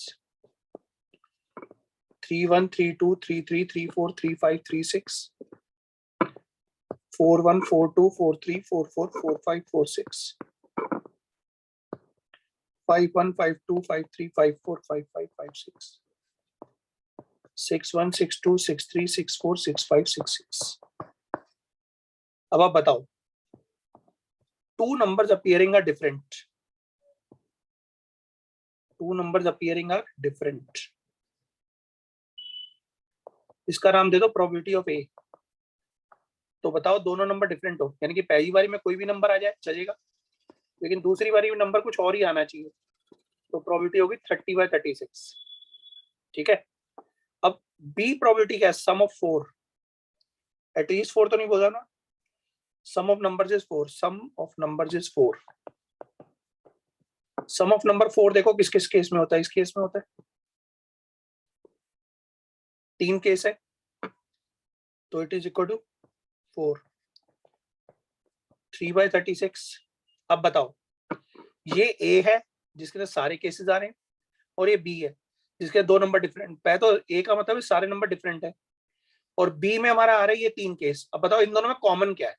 3 1 3 2 3 3 3 4 3 5 3 6 4 1 4 2 4 3 4 4 4 5 4 6 5 1 5 2 5 3 5 4 5 5 5 6 6 1 6 2 6 3 6 4 6 5 6 6। अब आप बताओ, two numbers appearing are different. Two numbers appearing are different. इसका नाम दे दो probability of A। तो बताओ दोनों नंबर डिफरेंट हो, यानी कि पहली बारी में कोई भी नंबर आ जाए चलेगा, लेकिन दूसरी बारी में नंबर कुछ और ही आना चाहिए, तो प्रोबेबिलिटी होगी 30/36। ठीक है। अब बी प्रोबेबिलिटी क्या है, सम ऑफ 4, एटलीस्ट 4 तो नहीं बोला ना, sum of numbers is 4, sum of numbers is 4। Sum of number 4 देखो किस किस केस में होता है, इस केस में होता है, 3 केस है, तो इट इज इक्वल टू 4, 3/36। अब बताओ, ये ए है जिसके अंदर सारे केसेस आ रहे हैं, और ये बी है जिसके दो नंबर डिफरेंट। पहले तो ए का मतलब सारे नंबर डिफरेंट है, और बी में हमारा आ रहा है ये 3 केस। अब बताओ इन दोनों में कॉमन क्या है,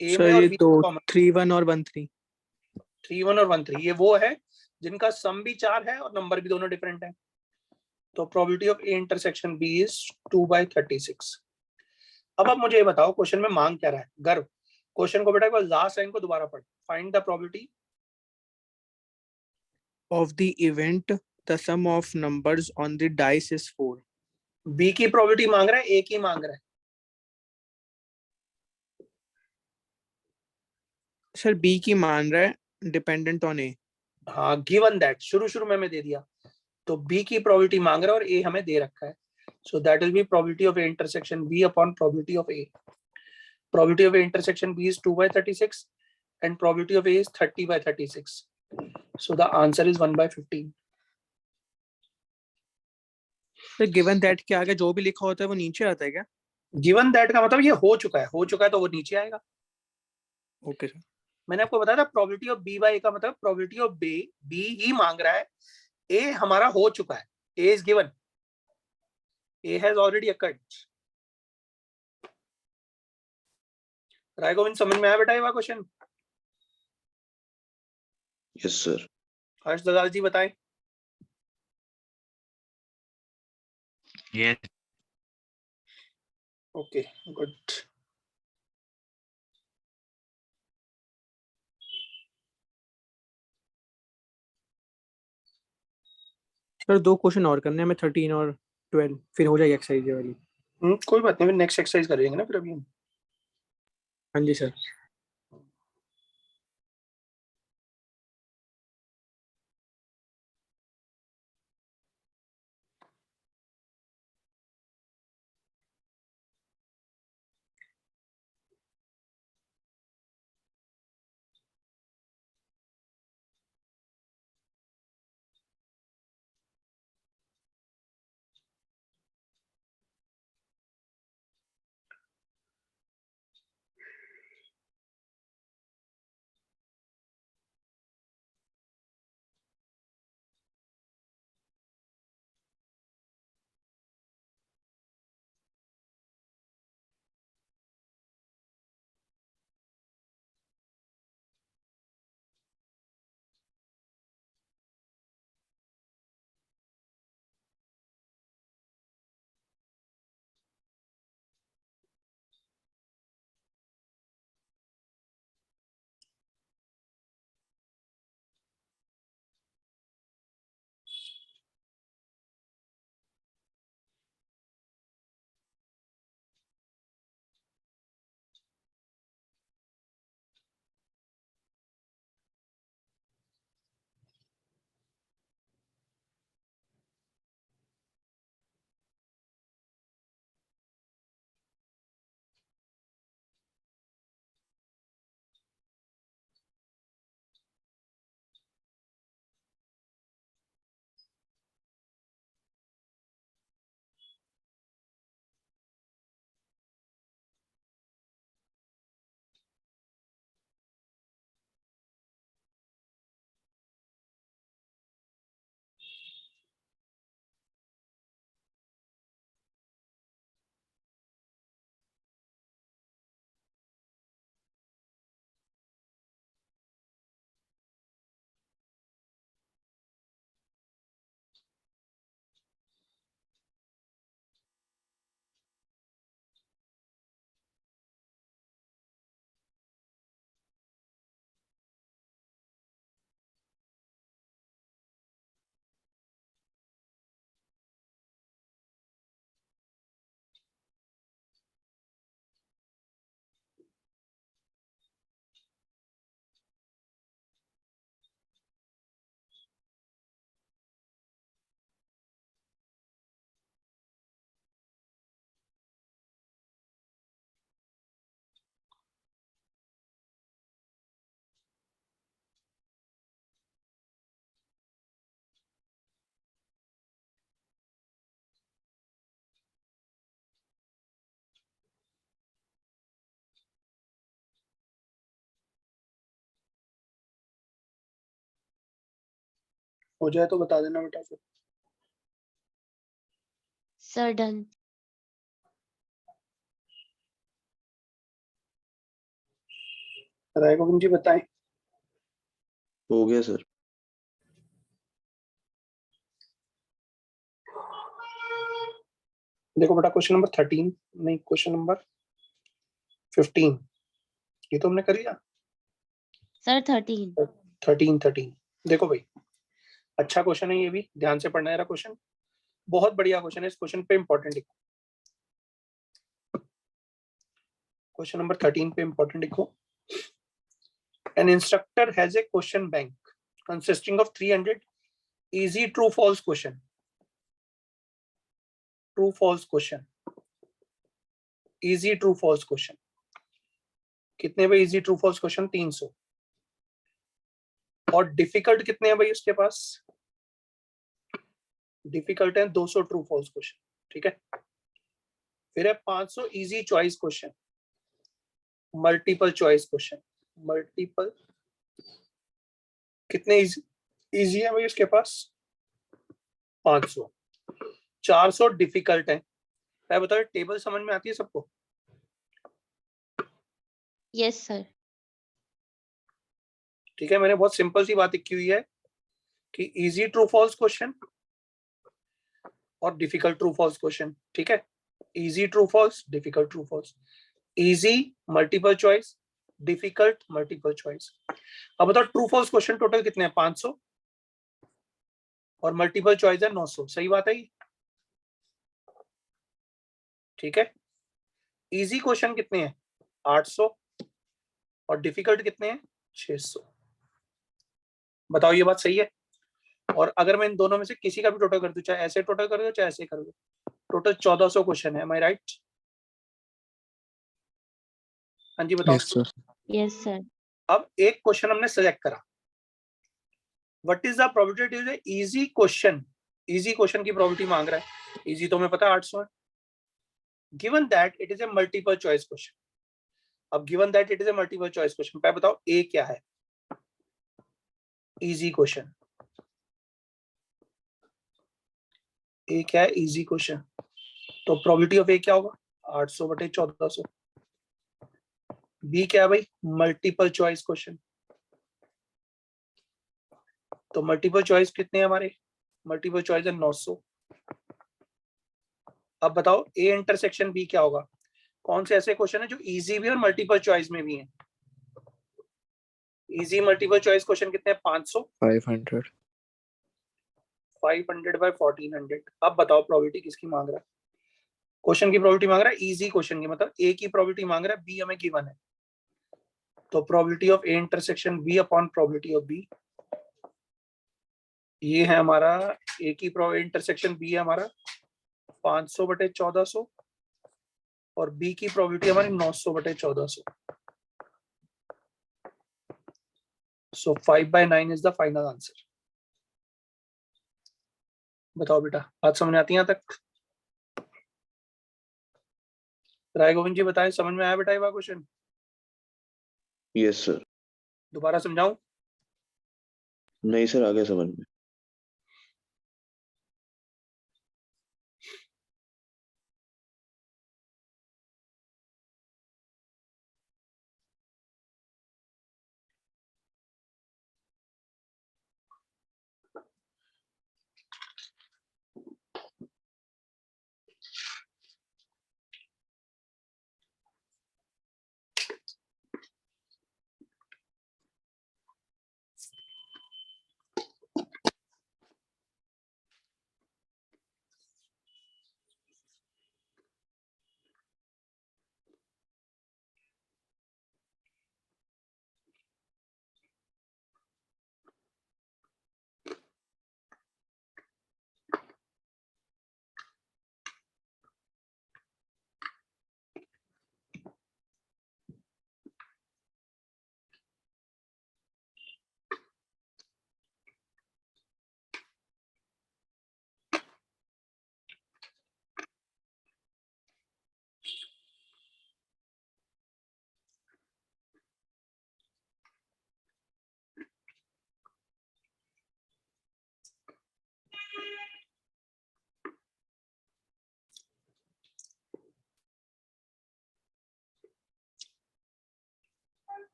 ए सर में और ये बी तो में कॉमन 3 1 और 1 3। 3 1 और 1 3, ये वो है जिनका सम भी 4 है और नंबर भी दोनों डिफरेंट है। तो probability of A intersection B is 2/36। अब मुझे ये बताओ क्वेश्चन में मांग क्या रहा है। गर्व, क्वेश्चन को बेटा एक बार लास्ट लाइन को दोबारा पढ़। Find the probability Of the event, the sum of numbers on the dice is 4. B की प्रोबेबिलिटी मांग रहा है, ए की मांग रहा है। सर बी की मान रहा है डिपेंडेंट ऑन ए। हाँ, गिवन दैट, शुरू में दे दिया, तो बी की प्रोबेबिलिटी मांग रहा है और ए हमें दे रखा है। So that will be probability of A intersection B upon probability of A. Probability of A intersection B is 2/36 and probability of A is 30/36. So the answer is 1/15. तो गिवन दैट के आगे जो भी लिखा होता है वो नीचे आता है क्या? Given that का मतलब ये हो चुका है तो वो नीचे आएगा। Okay sir. मैंने आपको बताया था probability of B by A का मतलब probability of B ही मांग रहा है, A हमारा हो चुका है, A is given, A has already occurred. राय गोविंद समझ में आया बेटा ये question? Yes sir. Harsh Dalal ji बताएं। Yes. Okay good. Sir 2 question और करने हैं हमें, 13 और 12, फिर हो जाएगी एक्सरसाइज ये वाली। कोई बात नहीं, नेक्स्ट एक्सरसाइज करेंगे ना फिर अभी हम। हाँ जी सर। हो जाए तो बता देना बेटा फिर। Sir done. राय गोविंद जी बताएं। हो गया सर। देखो बेटा क्वेश्चन नंबर 13 नहीं, क्वेश्चन नंबर 15 ये तो हमने कर लिया। सर 13। 13 देखो भाई, अच्छा क्वेश्चन है ये भी, ध्यान से पढ़ना है यार क्वेश्चन, बहुत बढ़िया क्वेश्चन है। इस क्वेश्चन पे इंपॉर्टेंट लिखो, क्वेश्चन नंबर 13 पे इंपॉर्टेंट लिखो। N instructor has a question bank consisting of 300 easy true false question, true false question, easy true false question। कितने भाई easy true false question? 300। और डिफिकल्ट कितने हैं भाई उसके पास? डिफिकल्ट है 200 ट्रू फॉल्स क्वेश्चन, ठीक है। फिर है 500 easy choice question, multiple choice question, multiple कितने इजी है भाई उसके पास? 500। 400 डिफिकल्ट है। मैं बताओ टेबल समझ में आती है सबको? Yes sir. ठीक है, मैंने बहुत सिंपल सी बात लिखी हुई है कि इजी ट्रू फॉल्स क्वेश्चन और डिफिकल्ट ट्रू फॉल्स क्वेश्चन, ठीक है। Easy true false, difficult true false, easy multiple choice, difficult multiple choice. अब बताओ ट्रू फॉल्स क्वेश्चन टोटल कितने हैं? 500 और मल्टीपल चॉइस है 900। सही बात है ये, ठीक है। इजी क्वेश्चन कितने हैं? 800 और डिफिकल्ट कितने हैं? 600। बताओ ये बात सही है? और अगर मैं इन दोनों में से किसी का भी टोटल कर दूं, चाहे ऐसे टोटल कर दो चाहे ऐसे कर दो, टोटल 1400 क्वेश्चन है। एम आई राइट? हाँ जी बताओ। Yes sir. Yes sir. अब एक क्वेश्चन हमने सेलेक्ट करा, what is the probability? Easy question, easy question की प्रोबेबिलिटी मांग रहा है। इजी तो हमें पता है 800 है। Given that it is a multiple choice question. अब given that it is a multiple choice question, पहले बताओ ए क्या है? Easy question. ए क्या है? Easy question. तो प्रोबेबिलिटी ऑफ ए क्या होगा? 800 बटे 1400। बी क्या है भाई? Multiple choice question. तो मल्टीपल चॉइस कितने हैं हमारे? मल्टीपल चॉइस है 900। अब बताओ ए इंटरसेक्शन बी क्या होगा? कौन से ऐसे क्वेश्चन है जो इजी भी और मल्टीपल चॉइस में भी है? इजी मल्टीपल चॉइस क्वेश्चन कितने हैं? 500। 500। 500 बाय 1400। अब बताओ प्रोबेबिलिटी किसकी मांग रहा है? क्वेश्चन की प्रोबेबिलिटी मांग रहा है इजी क्वेश्चन की, मतलब ए की प्रोबेबिलिटी मांग रहा है, बी हमें गिवन है। तो probability of A intersection B upon probability of B, ये है हमारा ए की इंटरसेक्शन बी है हमारा 500 बटे 1400 और बी की प्रोबेबिलिटी हमारी 900 बटे 1400। सो 5/9 इज द फाइनल आंसर। बताओ बेटा, बात समझ आती है यहाँ तक? राय गोविंद जी बताएं, समझ में आया बेटा ये क्वेश्चन? Yes sir. दोबारा समझाऊं? नहीं सर, आ गया समझ में।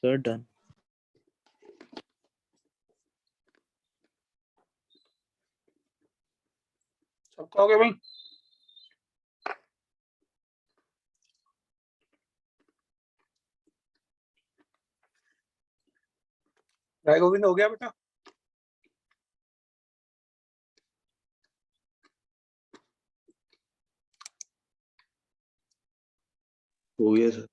Sir done. सबका हो गया भाई? राय गोविंद हो गया बेटा? हो गया सर।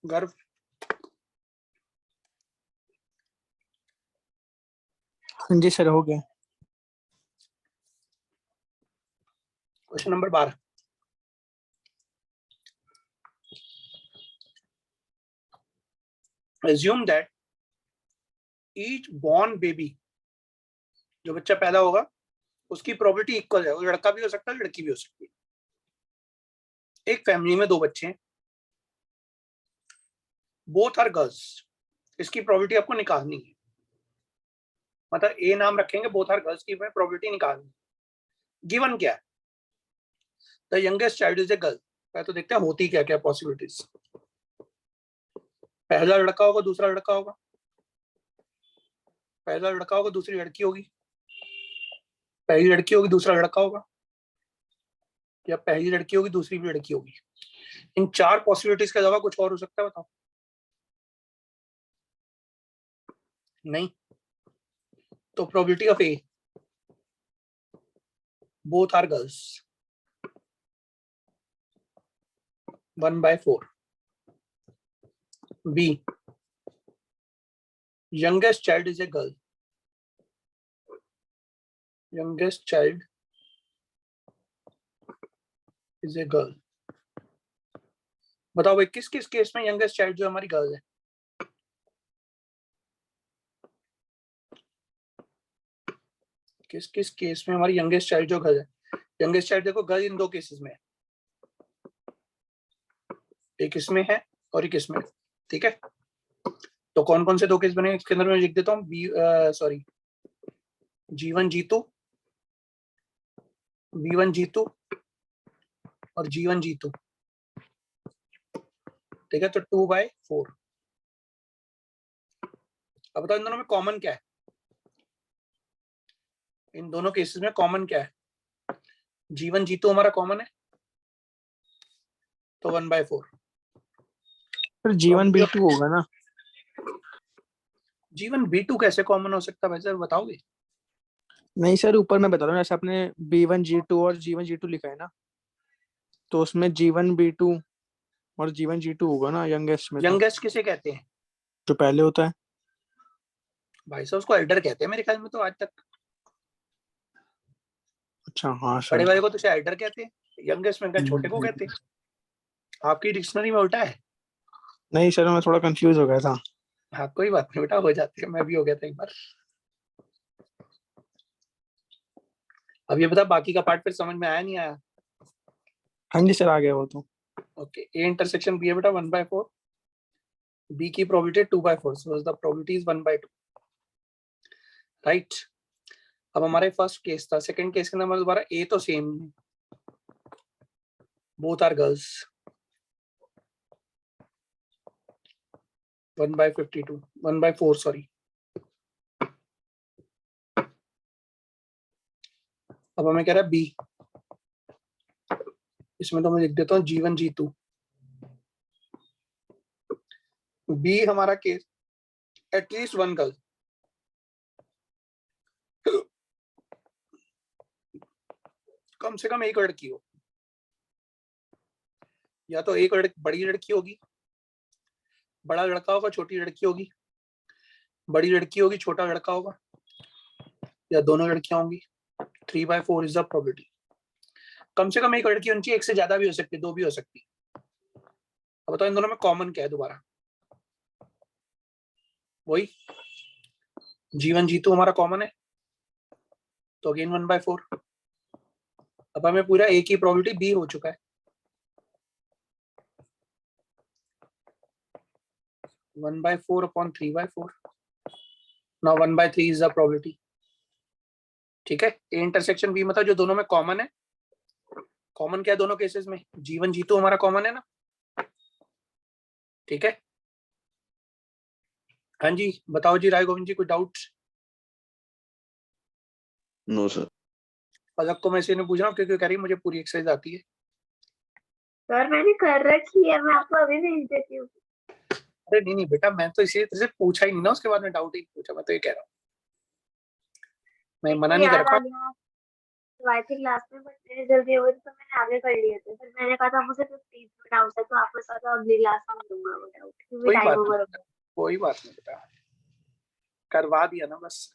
गर्व? हाँ जी सर हो गया। Question number 12। Assume that each born baby, जो बच्चा पैदा होगा उसकी प्रोबेबिलिटी इक्वल है। वो लड़का भी हो सकता है, लड़की भी हो सकती है। एक फैमिली में दो बच्चे हैं, बोथ आर गर्ल्स। इसकी प्रोबेबिलिटी आपको निकालनी है। मतलब ए नाम रखेंगे, बोथ आर गर्ल्स की प्रोबेबिलिटी निकालनी है। गिवन क्या है? The youngest child is a girl. पहले तो देखते हैं होती क्या क्या पॉसिबिलिटीज। पहला लड़का होगा, दूसरा लड़का होगा। पहला लड़का होगा, दूसरी लड़की होगी। पहली लड़की होगी, दूसरा लड़का होगा। या पहली लड़की होगी, दूसरी भी लड़की होगी। इन चार पॉसिबिलिटीज के अलावा कुछ और हो सकता है? बताओ। नहीं। तो probability of A, both are girls, 1/4। B, youngest child is a girl. Youngest child is a girl. बताओ भाई, किस किस केस में यंगेस्ट चाइल्ड जो हमारी गर्ल है? किस किस केस में हमारी यंगेस्ट चाइल्ड जो गर्ल है? यंगेस्ट चाइल्ड देखो, गर्ल इन दो केसेस में है। एक इसमें है और एक इसमें। ठीक है, तो कौन कौन से दो केस बने इसके अंदर मैं लिख देता हूँ। G1 G2, B1 G2 और G1 G2। ठीक है, तो 2/4। अब बताओ इन दोनों में कॉमन क्या है? इन दोनों केसेस में कॉमन क्या है? G1 G2 हमारा कॉमन है, तो 1/4। सर G1 B2 होगा ना? G1 B2 कैसे कॉमन हो सकता है भाई सर, बताओगे? नहीं सर, ऊपर मैं बता रहा हूँ, जैसे आपने B1 G2 और G1 G2 लिखा है ना, तो उसमें G1 B2 और G1 G2 होगा ना यंगेस्ट में। यंगेस्ट किसे कहते हैं जो पहले होता है भाई साहब? उसको एल्डर कहते हैं मेरे ख्याल में तो आज तक। अच्छा हाँ बड़े सर। वाले को तो शायद एल्डर कहते हैं, यंगेस्ट में क्या छोटे को कहते हैं? आपकी डिक्शनरी में उल्टा है। नहीं सर, मैं थोड़ा कंफ्यूज हो गया था। हाँ कोई बात नहीं बेटा, हो जाती है, मैं भी हो गया था एक बार। अब ये बता, बाकी का पार्ट फिर समझ में आया नहीं आया? हाँ जी सर, आ गया वो तो। ओके, ए इंटरसेक्शन बी है बेटा 1/4। बी की probability 2/4, so the probability is 1/2। Right. अब हमारे फर्स्ट केस था। सेकंड केस के अंदर दोबारा ए तो सेम है, बोथ आर गर्ल्स, 1/52, 1/4 सॉरी। अब हमें कह रहा है बी। इसमें तो मैं लिख देता हूँ G1 G2। बी हमारा केस एटलीस्ट वन गर्ल, कम से कम एक लड़की हो। या तो एक बड़ी लड़की होगी, बड़ा लड़का होगा, छोटी लड़की होगी। बड़ी लड़की होगी, छोटा लड़का होगा, या दोनों लड़कियां होंगी। 3/4 इज द प्रोबेबिलिटी। कम से कम एक लड़की होनी चाहिए, एक से ज्यादा भी हो सकती है, दो भी हो सकती है। अब बताओ इन दोनों में कॉमन क्या है? दोबारा वही G1 G2 हमारा कॉमन है, तो अगेन 1/4। अब हमें पूरा एक ही प्रोबेबिलिटी बी हो चुका है, 1/4 upon 3/4। Now 1/3 is the probability. ठीक है, ए इंटरसेक्शन बी मतलब जो दोनों में कॉमन है। कॉमन क्या है दोनों केसेस में? G1 G2 हमारा कॉमन है ना, ठीक है। हाँ जी बताओ जी राय गोविंद जी, कोई डाउट? No sir. पदक को मैं इसी ने पूछ रहा हूँ क्योंकि कह रही मुझे पूरी एक्सरसाइज आती है। सर मैंने कर रखी है, मैं आपको अभी भेज देती हूँ। अरे नहीं नहीं बेटा, मैं तो इसीलिए तेरे से पूछा ही नहीं ना, उसके बाद में डाउट ही नहीं पूछा, मैं तो ये कह रहा हूँ, मैं मेरे मना को नहीं कर याद आ पा। गया तो आई थी क्लास में, बट मेरे जल्दी हो गई थी तो मैंने आगे कर लिए थे। फिर मैंने कहा था मुझे 15 में डाउट है, तो आपको कहा था अगली क्लास में दूंगा वो डाउट, क्योंकि कोई टाइम बात नहीं ओवर हो बेटा, गया। कोई बात नहीं बेटा, करवा दिया ना बस।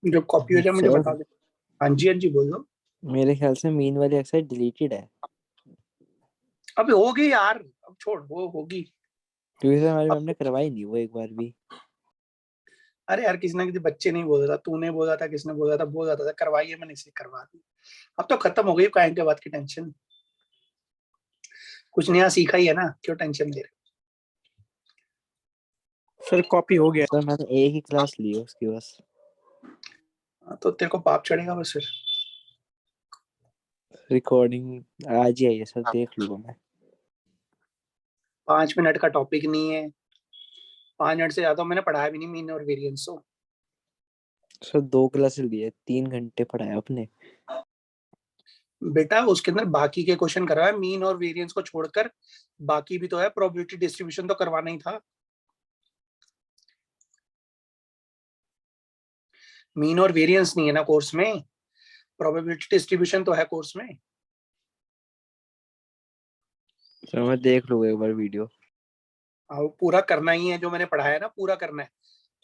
जब कॉपी हो जाए मुझे सर बता दे। हाँ जी बोल दो। मेरे ख्याल से मीन वाली एक्सरसाइज डिलीटेड है, अबे होगी यार, अब छोड़, वो होगी। क्योंकि सर हमारी अब मैम ने करवाई नहीं वो एक बार भी। अरे यार किसी ना किसी बच्चे नहीं बोल रहा था, तूने बोला था, किसने बोल रहा था करवाइए, मैंने इसे करवा दी। अब तो खत्म हो गई कायम के बाद की टेंशन, कुछ नया सीखा ही है ना, क्यों टेंशन ले रहे सर कॉपी हो गया। सर मैंने एक ही क्लास ली है उसकी बस। हो? हाँ, तो तेरे को पाप चढ़ेगा बस फिर। रिकॉर्डिंग आज ही आई है सर, देख लूंगा मैं। 5 मिनट का टॉपिक नहीं है, 5 मिनट से ज्यादा मैंने पढ़ाया भी नहीं मीन और वेरिएंस तो। सर 2 क्लासेस लिए, 3 घंटे पढ़ाया अपने। बेटा उसके अंदर बाकी के क्वेश्चन करवाए, मीन और वेरिएंस को छोड़कर बाकी भी तो है, प्रोबेबिलिटी डिस्ट्रीब्यूशन तो करवाना ही था। मीन और वेरिएंस नहीं है ना कोर्स में, प्रोबेबिलिटी डिस्ट्रीब्यूशन तो है कोर्स में। सर मैं देख लूंगा एक बार वीडियो। वो पूरा करना ही है, जो मैंने पढ़ाया ना पूरा करना है,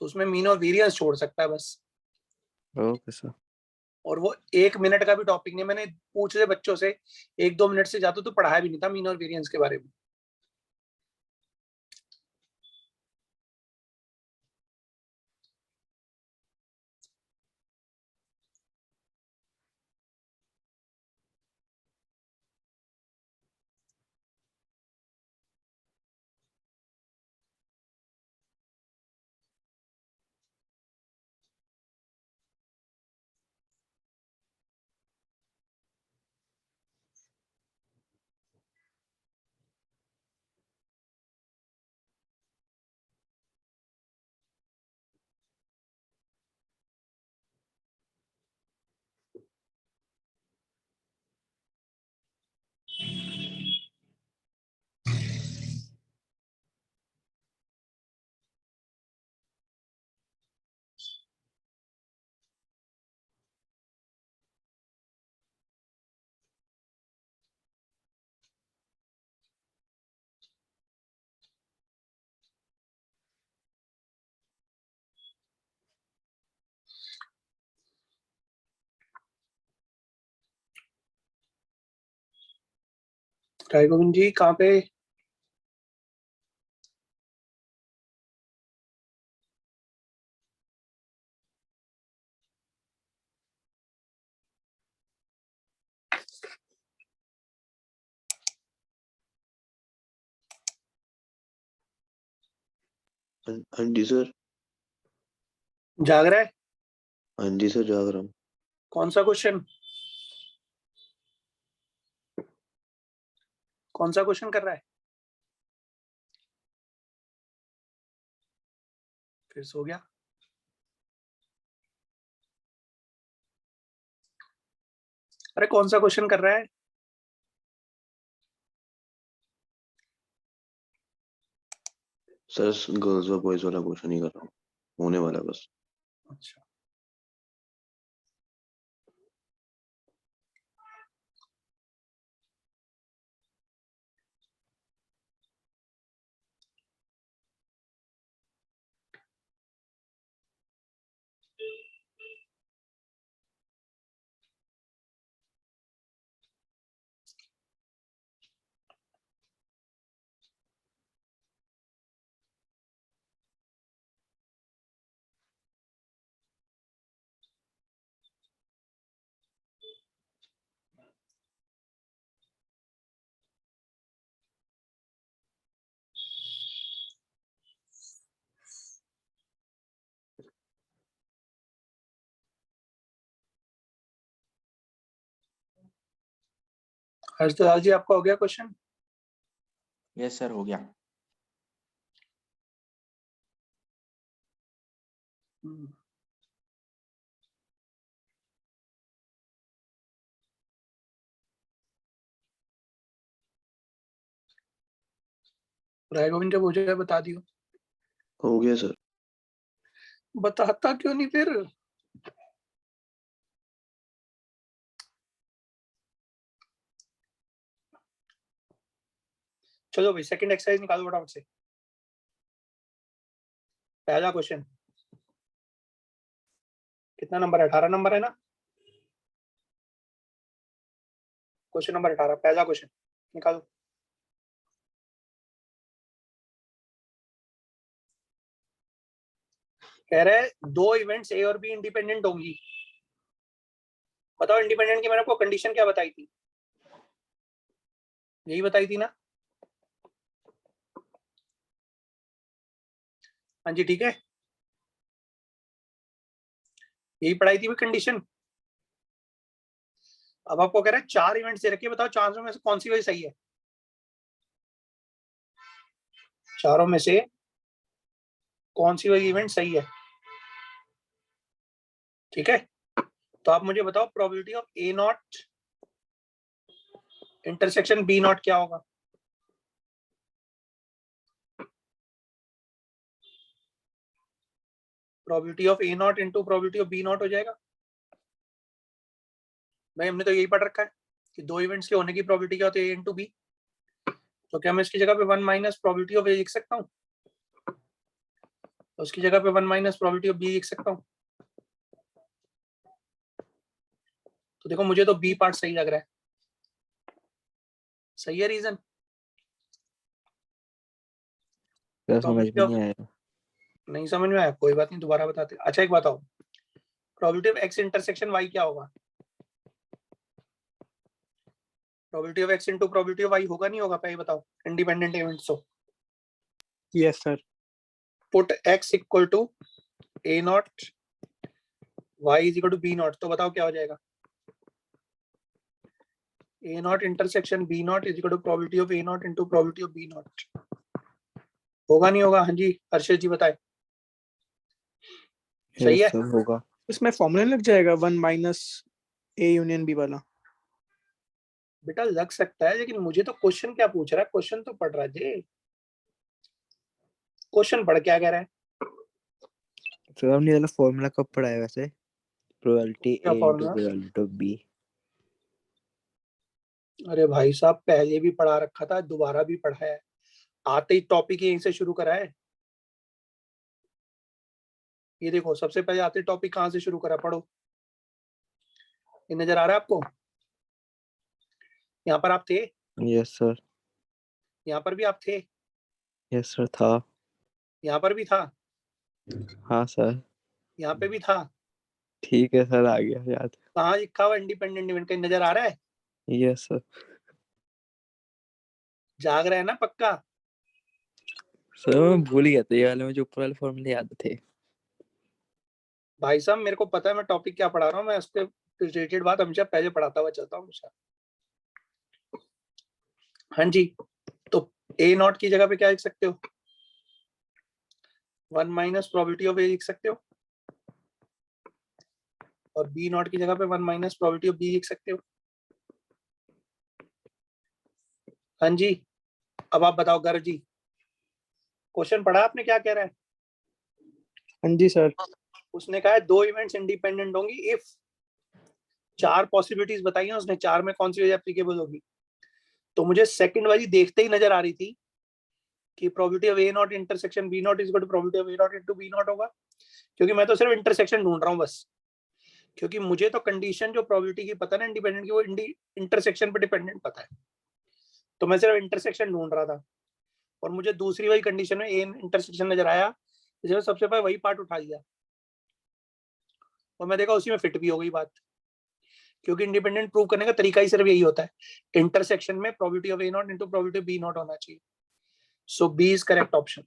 तो उसमें मीन और वेरिएंस छोड़ सकता है बस। Okay sir. और वो 1 मिनट का भी टॉपिक नहीं, मैंने पूछ रहे बच्चों से, 1-2 मिनट से ज्यादा तो पढ़ाया भी नहीं था मीन और वेरिएंस के बारे में। राय गोविंद जी कहाँ पे? हाँ जी सर। जाग रहा है? हाँ जी सर, जाग रहा हूँ। कौन सा क्वेश्चन? कौन सा क्वेश्चन कर रहा है? फिर सो गया। अरे कौन सा क्वेश्चन कर रहा है? सर गर्ल्स और बॉयज वाला क्वेश्चन ही कर रहा हूँ, होने वाला है बस। अच्छा, हर्षदयाल जी आपका हो गया क्वेश्चन? यस सर, हो गया। राय गोविंद जब हो जाए बता दियो। हो गया सर। बताता क्यों नहीं फिर? चलो भाई सेकंड एक्सरसाइज निकालो फटाफट से। पहला क्वेश्चन कितना नंबर है? 18 नंबर है ना? क्वेश्चन नंबर 18 पहला क्वेश्चन निकालो। कह रहे हैं दो इवेंट्स ए और बी इंडिपेंडेंट होंगी। बताओ इंडिपेंडेंट की मैंने आपको कंडीशन क्या बताई थी? यही बताई थी ना? हाँ जी ठीक है, यही पढ़ाई थी कंडीशन। अब आपको कह रहा है 4 इवेंट्स दे रखे, बताओ चारों में से कौन सी वजह सही है? चारों में से कौन सी वही इवेंट सही है? ठीक है, तो आप मुझे बताओ probability of A not intersection B not क्या होगा? Probability of A not into probability of B not हो जाएगा। भाई हमने तो यही पढ़ रखा है कि दो इवेंट्स के होने की प्रोबेबिलिटी क्या होती है? ए इंटू बी। तो क्या मैं इसकी जगह पे 1 माइनस प्रोबेबिलिटी ऑफ ए लिख सकता हूँ? तो उसकी जगह पे 1 माइनस प्रोबेबिलिटी ऑफ बी लिख सकता हूँ। तो देखो मुझे तो बी पार्ट सही लग रहा है। सही है रीजन? क्या समझ में नहीं आया? नहीं समझ में आया? कोई बात नहीं, दोबारा बताते। अच्छा एक बताओ, probability of X intersection Y क्या होगा? Probability of X into probability of Y होगा नहीं होगा? पहले बताओ इंडिपेंडेंट इवेंट्स हो। Yes sir. Put x equal to A not y is equal to B not, तो बताओ क्या हो जाएगा? A not intersection B not is equal to probability of A not into probability of B not. होगा नहीं होगा? हाँ जी हर्षद जी बताए। सही है? यस सर, होगा। इसमें फॉर्मूला लग जाएगा 1 माइनस ए यूनियन बी वाला। बेटा लग सकता है, लेकिन मुझे तो क्वेश्चन क्या पूछ रहा है? क्वेश्चन तो पढ़ रहा है जी, क्वेश्चन पढ़ क्या कह रहा है? सर हमने वाला फॉर्मूला कब पढ़ा है वैसे? प्रोबेबिलिटी क्या A into formula? Probability of B. अरे भाई साहब पहले भी पढ़ा रखा था, दोबारा भी पढ़ा है। आते ही टॉपिक यहीं से शुरू करा है। ये देखो सबसे पहले आते टॉपिक कहाँ से शुरू करा, पढ़ो। ये नजर आ रहा है आपको? यहाँ पर आप थे, यस सर। यहाँ पर भी आप थे, यस सर था। यहाँ पर भी था, हाँ सर। यहाँ पे भी था। ठीक है सर, आ गया याद। कहाँ लिखा हुआ इंडिपेंडेंट इवेंट? कहीं नजर आ रहा है? Yes sir. जाग रहा है ना पक्का? सर मैं भूल ही गया था, ये वाले मुझे ऊपर वाले फॉर्मूले याद थे। भाई साहब मेरे को पता है मैं टॉपिक क्या पढ़ा रहा हूँ, मैं उसके रिलेटेड बात हमेशा पहले पढ़ाता हुआ चलता हूँ हमेशा। हाँ जी, तो ए नॉट की जगह पे क्या लिख सकते हो? 1 माइनस प्रोबेबिलिटी ऑफ ए लिख सकते हो, और बी नॉट की जगह पे 1 माइनस प्रोबेबिलिटी ऑफ बी लिख सकते हो। हाँ जी, अब आप बताओ गर्व जी, क्वेश्चन पढ़ा आपने, क्या कह रहा है? हाँ जी सर। उसने कहा है 2 इवेंट्स इंडिपेंडेंट होंगी इफ 4 पॉसिबिलिटीज बताई हैं उसने, 4 में कौन सी वजह एप्लीकेबल होगी। तो मुझे सेकंड वाली देखते ही नजर आ रही थी कि probability of A not intersection B not is equal to probability of A not into B not होगा, क्योंकि मैं तो सिर्फ इंटरसेक्शन ढूंढ रहा हूँ बस, क्योंकि मुझे तो कंडीशन जो प्रोबेबिलिटी की पता ना इंडिपेंडेंट की, वो इंटरसेक्शन पे डिपेंडेंट पता है, तो मैं सिर्फ इंटरसेक्शन ढूंढ रहा था और मुझे दूसरी वाली कंडीशन में ए इंटरसेक्शन नजर आया, इसलिए सबसे पहले वही पार्ट उठा लिया और मैं देखा उसी में फिट भी हो गई बात, क्योंकि इंडिपेंडेंट प्रूव करने का तरीका ही सिर्फ यही होता है, इंटरसेक्शन में probability of A not into probability of B not होना चाहिए। So B is correct option.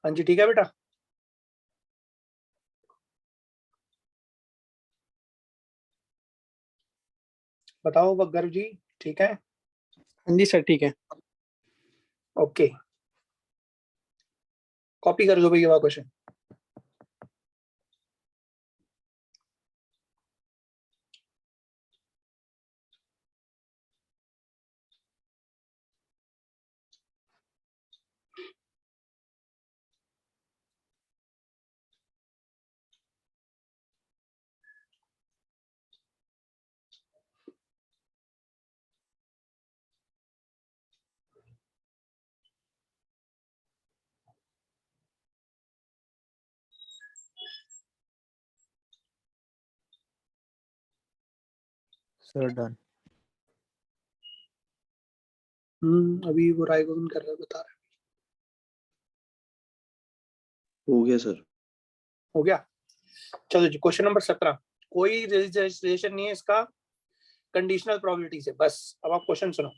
हाँ जी ठीक है बेटा। बताओ गर्व जी, ठीक है? हाँ जी सर ठीक है। ओके, कॉपी कर दो भैया क्वेश्चन। Sir done. अभी वो राय गोविंद कर रहा है, बता रहा है। हो गया सर। हो गया, चलो जी। क्वेश्चन नंबर 17, कोई रिलेशन नहीं है इसका कंडीशनल प्रोबेबिलिटी से, बस अब आप क्वेश्चन सुनो।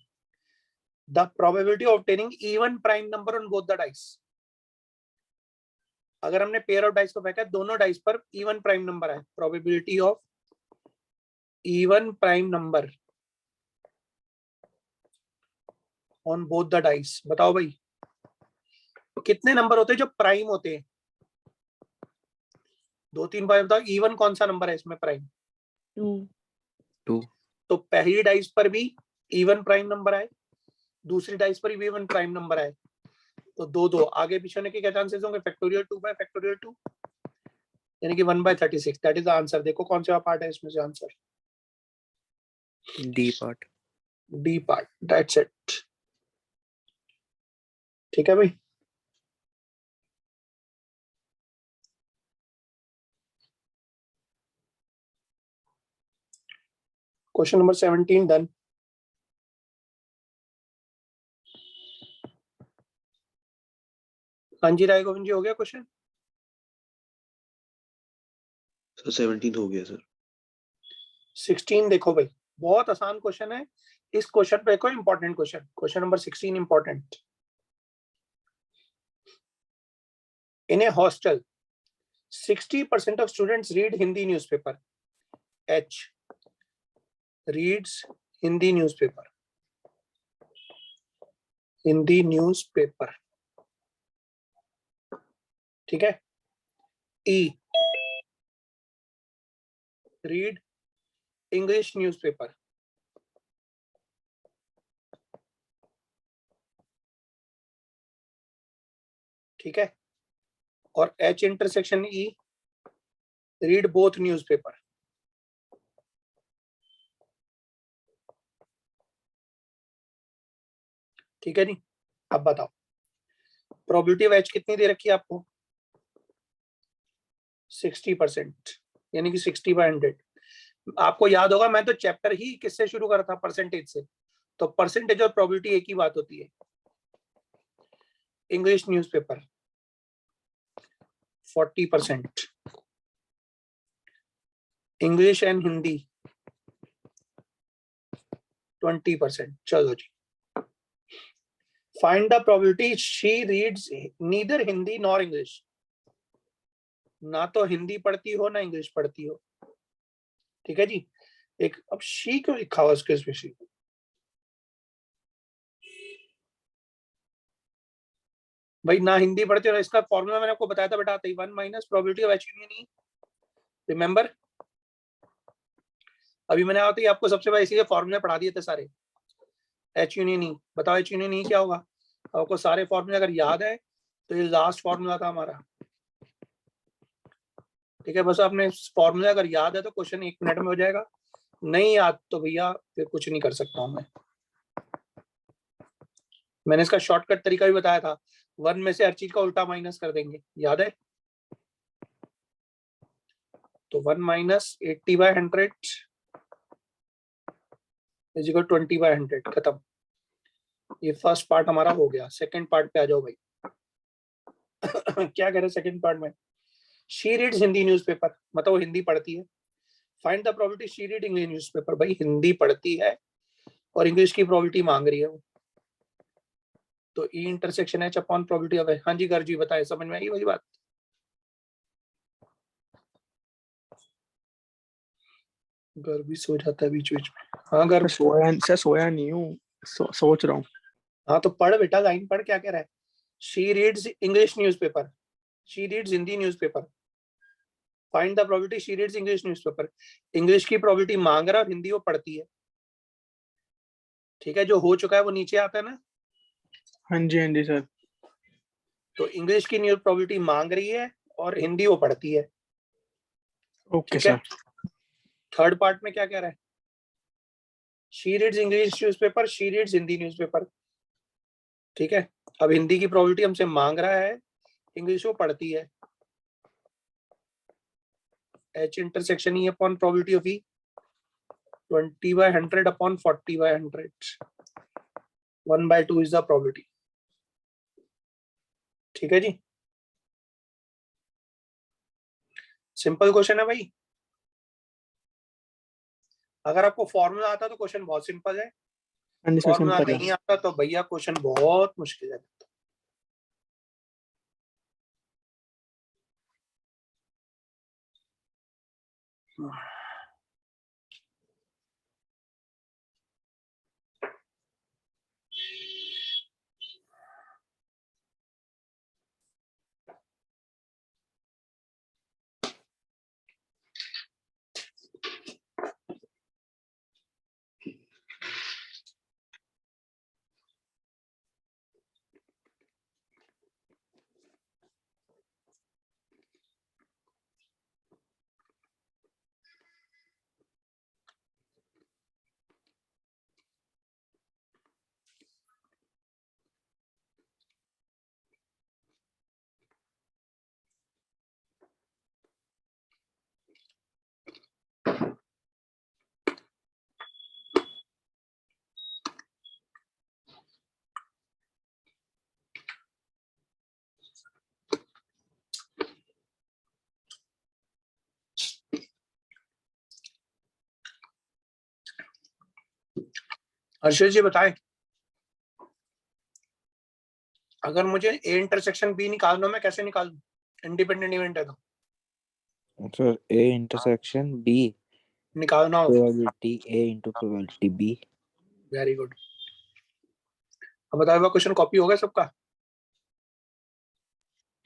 The probability of obtaining even prime number on both the dice, अगर हमने पेयर ऑफ डाइस को फेंका, दोनों डाइस पर इवन प्राइम नंबर है, probability of even prime number on both the dice, बताओ भाई कितने नंबर होते हैं जो प्राइम होते हैं? 2-3 बार बताओ, इवन कौन सा नंबर है इसमें प्राइम? 2। तो पहली डाइस पर भी इवन प्राइम नंबर आए, दूसरी डाइस पर भी इवन प्राइम नंबर आए, तो 2-2 आगे पीछे होने के क्या चांसेस होंगे? फैक्टोरियल 2 बाय फैक्टोरियल 2, यानी कि 1/36। That is the answer. देखो कौन सा पार्ट है इसमें से answer? D part. D part, that's it. ठीक है भाई। Question number 17 done. हाँ जी राय गोविंद जी, हो गया क्वेश्चन? सर 17 हो गया सर। 16 देखो भाई, बहुत आसान क्वेश्चन है। इस क्वेश्चन पे देखो, important question, question number 16 important. In A hostel 60% of students read Hindi newspaper. H reads Hindi newspaper. Hindi newspaper. ठीक है? E read English newspaper. ठीक है? और H intersection E read both newspaper. ठीक है जी? अब बताओ प्रोबेबिलिटी ऑफ H कितनी दे रखी है आपको? 60%, यानी कि 60/100। आपको याद होगा मैं तो चैप्टर ही किससे शुरू करा था? परसेंटेज से। तो परसेंटेज और प्रोबेबिलिटी एक ही बात होती है। English newspaper 40%, English and Hindi 20%। चलो जी, find the probability she reads neither Hindi nor English. ना तो हिंदी पढ़ती हो ना इंग्लिश पढ़ती हो, ठीक है जी। एक अब शी क्यों लिखा हुआ उसके स्पेशली? भाई ना हिंदी पढ़ते हो, इसका फॉर्मूला मैंने आपको बताया था बेटा, 1 minus probability of H union E, remember? अभी मैंने आते ही आपको सबसे पहले इसीलिए फॉर्मूले पढ़ा दिए थे सारे, एच यूनियन ई। बताओ एच यूनियन ई क्या होगा? आपको सारे फॉर्मूले अगर याद है तो ये लास्ट फॉर्मूला था हमारा, ठीक है। बस आपने फॉर्मूला अगर याद है तो क्वेश्चन 1 मिनट में हो जाएगा, नहीं याद तो भैया फिर कुछ नहीं कर सकता हूं मैं। मैंने इसका शॉर्टकट तरीका भी बताया था, 1 में से हर चीज का उल्टा माइनस कर देंगे, याद है? तो 1 माइनस 80/100 इज इक्वल 20/100, खत्म। ये फर्स्ट पार्ट हमारा हो गया। सेकंड पार्ट पे आ जाओ भाई। क्या कह रहे सेकंड पार्ट में? शी रीड्स हिंदी न्यूज़पेपर, मतलब वो हिंदी पढ़ती है। Find the probability she read English newspaper. भाई हिंदी पढ़ती है और इंग्लिश की प्रोबेबिलिटी मांग रही है वो, तो E intersection H upon probability of. हाँ जी घर जी बताए, समझ में आई वही बात? घर भी सो जाता है बीच बीच में। हाँ घर सोया नहीं हूँ, सोच रहा हूँ। हाँ तो पढ़ बेटा, लाइन पढ़, क्या कह रहा है? She reads English newspaper, she reads Hindi newspaper. Find the probability she reads English newspaper. English की प्रोबेबिलिटी मांग रहा है और हिंदी वो पढ़ती है, ठीक है। जो हो चुका है वो नीचे आता है ना। हाँ जी सर। तो इंग्लिश की न्यूज़ प्रोबेबिलिटी मांग रही है और हिंदी वो पढ़ती है, ओके ठीक है। सर। थर्ड पार्ट में क्या कह रहा है? She reads English newspaper, she reads Hindi newspaper, ठीक है। अब हिंदी की प्रोबेबिलिटी हमसे मांग रहा है, इंग्लिश वो पढ़ती है। H intersection E upon probability of E, 20/100 upon 40/100, 1/2 is the probability, ठीक है जी। सिंपल क्वेश्चन है भाई। अगर आपको फॉर्मूला आता तो क्वेश्चन बहुत सिंपल है, हाँ जी सर, फॉर्मूला सिंपल है। नहीं आता तो भैया क्वेश्चन बहुत मुश्किल है। हर्षद जी बताएं, अगर मुझे ए इंटरसेक्शन बी निकालना मैं कैसे निकालूं? इंडिपेंडेंट इवेंट है तो सर A intersection B निकालना हो। probability A into probability B। Very good. अब बताओ क्वेश्चन कॉपी हो गया सबका?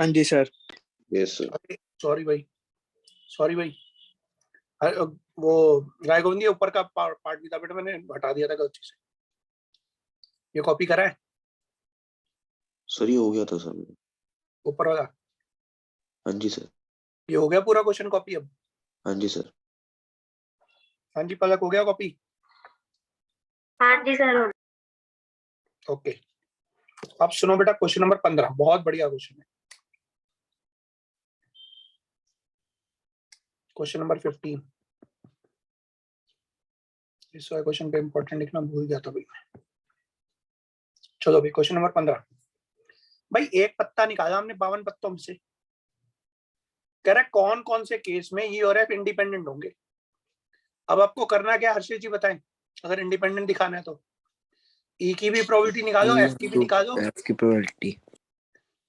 हाँ जी सर। Yes sir. सॉरी भाई, सॉरी भाई। वो गाय गोविंदी ऊपर का पार्ट भी था बेटा, मैंने हटा दिया था गलती से। ये कॉपी करा है सर ये हो गया था सर। ऊपर वाला? हाँ जी सर। ये हो गया पूरा क्वेश्चन कॉपी अब? हाँ जी सर। हाँ जी पलक, हो गया कॉपी? हाँ जी सर। ओके, अब सुनो बेटा क्वेश्चन नंबर 15, बहुत बढ़िया क्वेश्चन है। क्वेश्चन नंबर 15, इस क्वेश्चन पे इंपॉर्टेंट लिखना भूल गया था भाई। चलो भाई क्वेश्चन नंबर 15। भाई एक पत्ता निकाला हमने 52 पत्तों में से, कह रहा है कौन कौन से केस में ई और एफ इंडिपेंडेंट होंगे। अब आपको करना क्या हर्षित जी बताएं? अगर इंडिपेंडेंट दिखाना है तो ई की भी प्रोबेबिलिटी निकालो, एफ की भी निकालो, एफ की प्रोबेबिलिटी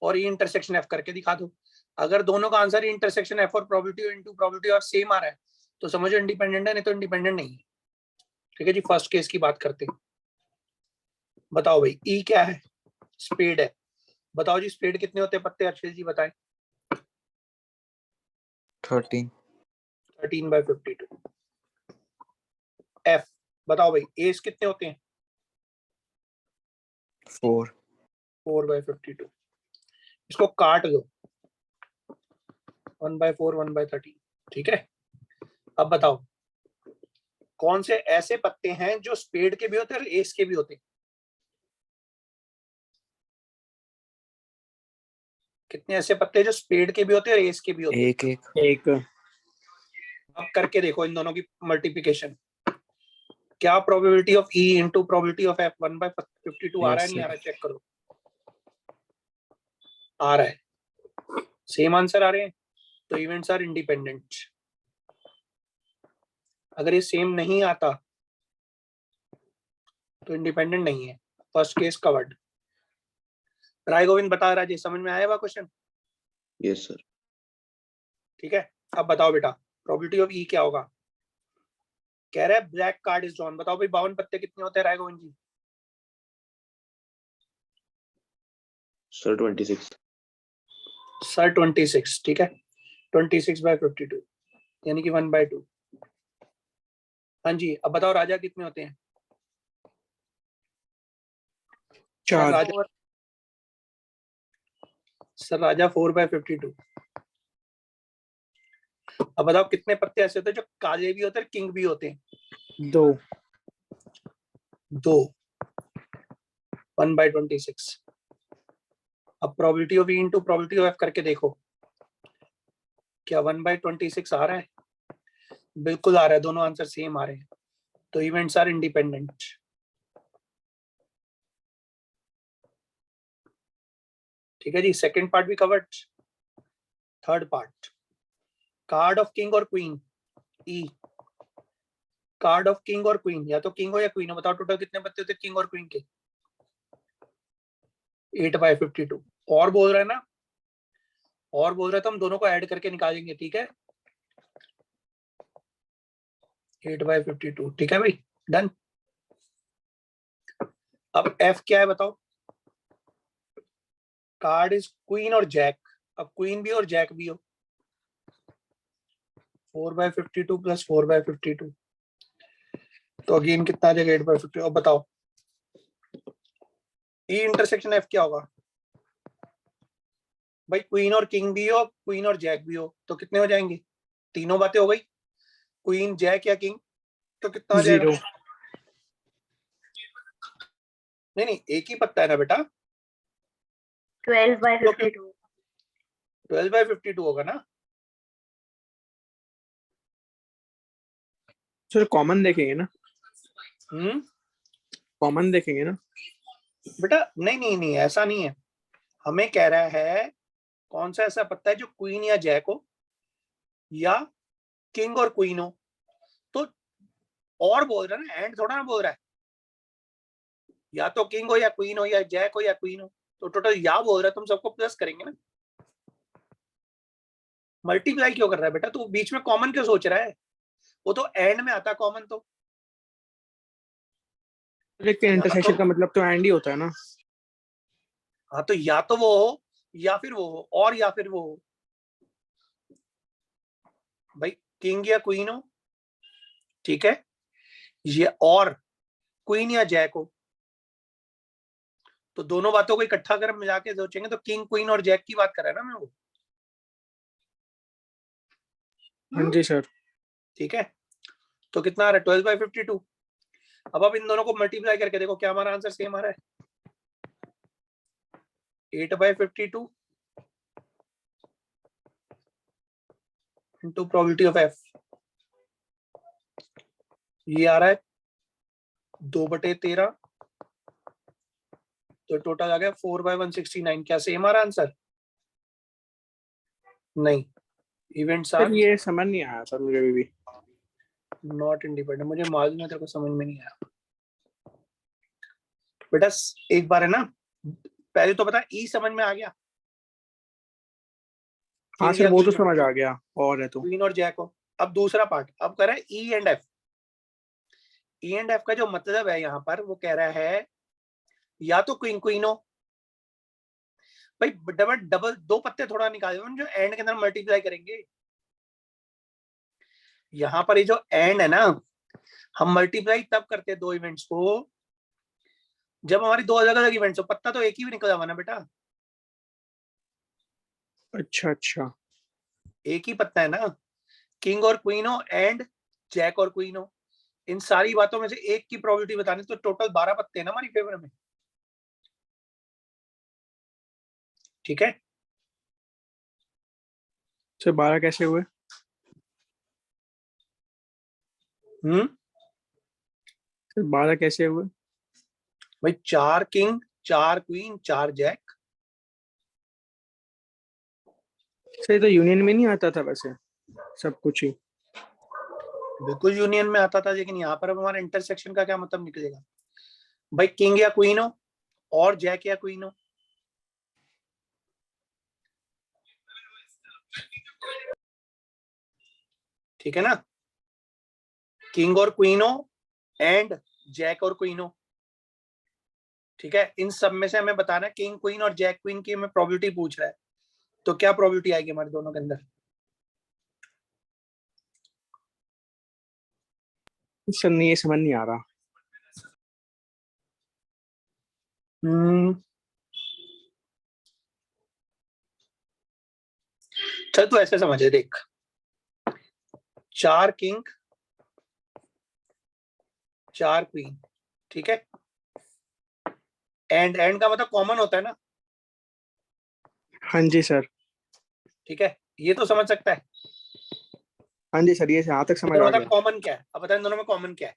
और ई इंटरसेक्शन एफ करके दिखा दो। अगर दोनों का आंसर इंटरसेक्शन एफ और probability into probability of same आ रहा है तो समझो इंडिपेंडेंट है, नहीं तो इंडिपेंडेंट नहीं है। ठीक है जी, फर्स्ट केस की बात करते हैं। बताओ भाई ई क्या है? स्पेड है। बताओ जी स्पेड कितने होते हैं पत्ते? अर्शिल जी बताएं। 13 13/52। एफ बताओ भाई एस कितने होते हैं? 4 4/52। इसको काट दो 1/4 1/13। ठीक है, अब बताओ कौन से ऐसे पत्ते हैं जो स्पेड के भी होते हैं और एस के भी होते हैं? कितने ऐसे पत्ते हैं जो स्पेड के भी होते हैं और एस के भी होते हैं? एक एक एक। अब करके देखो इन दोनों की मल्टीप्लिकेशन। क्या probability of E into probability of F 1/52 आ रहा है? नहीं आ रहा है? चेक करो। आ रहा है, सेम आंसर आ रहे हैं, तो इवेंट्स आर इंडिपेंडेंट। अगर ये सेम नहीं आता तो इंडिपेंडेंट नहीं है। First case covered. Rai Govind बता रहा है, समझ में आया हुआ क्वेश्चन? Yes sir. ठीक है, अब बताओ बेटा प्रोबेबिलिटी ऑफ ई क्या होगा? कह रहा है ब्लैक कार्ड इज ड्रॉन। बताओ भाई 52 पत्ते कितने होते हैं राय गोविंद जी? सर 26। सर 26। ठीक है, 26/52 यानी कि 1/2। हाँ जी, अब बताओ राजा कितने होते हैं? चार। सर राजा 4/52। अब बताओ कितने पत्ते ऐसे होते हैं जो काले भी होते हैं किंग भी होते हैं? 2। 2 1/26। अब probability of E into probability of F करके देखो, क्या 1/26 आ रहा है? बिल्कुल आ रहा है, दोनों आंसर सेम आ रहे हैं, तो इवेंट्स आर इंडिपेंडेंट। ठीक है जी, सेकंड पार्ट भी covered. Third part, card of king और क्वीन ई। कार्ड ऑफ किंग और क्वीन, या तो किंग हो या क्वीन हो। बताओ टोटल कितने पत्ते होते हैं किंग और क्वीन के? 8/52। और बोल रहा है ना, और बोल रहा है तो हम दोनों को ऐड करके निकालेंगे। ठीक है, 8/52। ठीक है भाई, डन। अब एफ क्या है बताओ? कार्ड इज क्वीन और जैक। अब क्वीन भी और जैक भी हो, 4/52 + 4/52, तो अगेन कितना आ जाएगा? 8/52। अब बताओ ई इंटरसेक्शन एफ क्या होगा? भाई क्वीन और किंग भी हो, क्वीन और जैक भी हो, तो कितने हो जाएंगे? तीनों बातें हो गई, क्वीन जैक या किंग, तो कितना आ जाएगा? 0। नहीं नहीं, एक ही पत्ता है ना बेटा। 12/52 12/52 होगा ना? सर कॉमन देखेंगे ना? हम्म, कॉमन देखेंगे ना? बेटा नहीं नहीं नहीं, ऐसा नहीं है। हमें कह रहा है कौन सा ऐसा पत्ता है जो क्वीन या जैक हो या किंग और क्वीन हो, तो और बोल रहा है ना, एंड थोड़ा ना बोल रहा है। या तो किंग हो या क्वीन हो या जैक हो या क्वीन हो, तो टोटल या बोल रहा है, तुम सबको प्लस करेंगे ना। मल्टीप्लाई क्यों कर रहा है बेटा? तू बीच में कॉमन क्यों सोच रहा है? वो तो एंड में आता कॉमन तो। लेकिन इंटरसेक्शन का मतलब तो एंड ही होता है ना? हाँ, तो या तो वो हो या फिर वो हो, और या फिर वो हो। भाई किंग या क्वीन हो, ठीक है, ये और क्वीन या जैक हो, तो दोनों बातों को इकट्ठा अगर हम मिला के सोचेंगे तो किंग क्वीन और जैक की बात कर रहा है ना मैं वो। हाँ जी सर। ठीक है, तो कितना आ रहा है? 12/52। अब आप इन दोनों को मल्टीप्लाई करके देखो, क्या हमारा आंसर सेम आ रहा है? 8/52 इंटू प्रोबेबिलिटी ऑफ एफ, ये आ रहा है 2/13, तो टोटल आ गया 4/169। क्या सेम आ रहा आंसर? नहीं, इवेंट्स आर सर ये समझ नहीं आया सर मुझे अभी भी। नॉट इंडिपेंडेंट, मुझे मालूम है तेरे को समझ में नहीं आया बेटा। एक बार है ना, पहले तो बता ई समझ में आ गया? हाँ किंग सर या वो तो क्वीन, समझ आ गया, और है तो। क्वीन और जैक हो। अब दूसरा पार्ट अब कर रहा है E and F. E and F का जो मतलब है यहाँ पर वो कह रहा है या तो क्वीन क्वीन हो भाई, डबल डबल दो पत्ते थोड़ा निकाल जो एंड के अंदर मल्टीप्लाई करेंगे। यहाँ पर ये जो एंड है ना, हम मल्टीप्लाई तब करते हैं दो इवेंट्स को जब हमारी दो अलग अलग इवेंट्स हो। पत्ता तो एक ही भी निकल जावा ना बेटा, अच्छा अच्छा। एक ही पत्ता है ना। किंग और क्वीन हो एंड जैक और क्वीन हो, इन सारी बातों में से एक की प्रोबेबिलिटी बतानी, तो टोटल 12 पत्ते हैं ना हमारी फेवर में। ठीक है, सर 12 कैसे हुए? सर 12 कैसे हुए? भाई 4 किंग 4 क्वीन 4 जैक। सर ये तो यूनियन में नहीं आता था वैसे, सब कुछ ही। बिल्कुल यूनियन में आता था, लेकिन यहाँ पर अब हमारा इंटरसेक्शन का क्या मतलब निकलेगा? भाई किंग या क्वीन हो और जैक या क्वीन हो, ठीक है ना। किंग और क्वीन हो एंड जैक और क्वीन हो, ठीक है। इन सब में से हमें बताना है किंग क्वीन और जैक क्वीन की हमें प्रोबेबिलिटी पूछ रहा है, तो क्या प्रोबेबिलिटी आएगी हमारे दोनों के अंदर? सर नहीं, ये समझ नहीं आ रहा। चल तू ऐसे समझे, देख 4 किंग 4 क्वीन, ठीक है। एंड का मतलब कॉमन होता है ना, हाँ जी सर। ठीक है, ये तो समझ सकता है। हाँ जी सर, ये यहाँ तक समझ दोनों आ में गया। कॉमन क्या है? अब बता इन दोनों में कॉमन क्या है?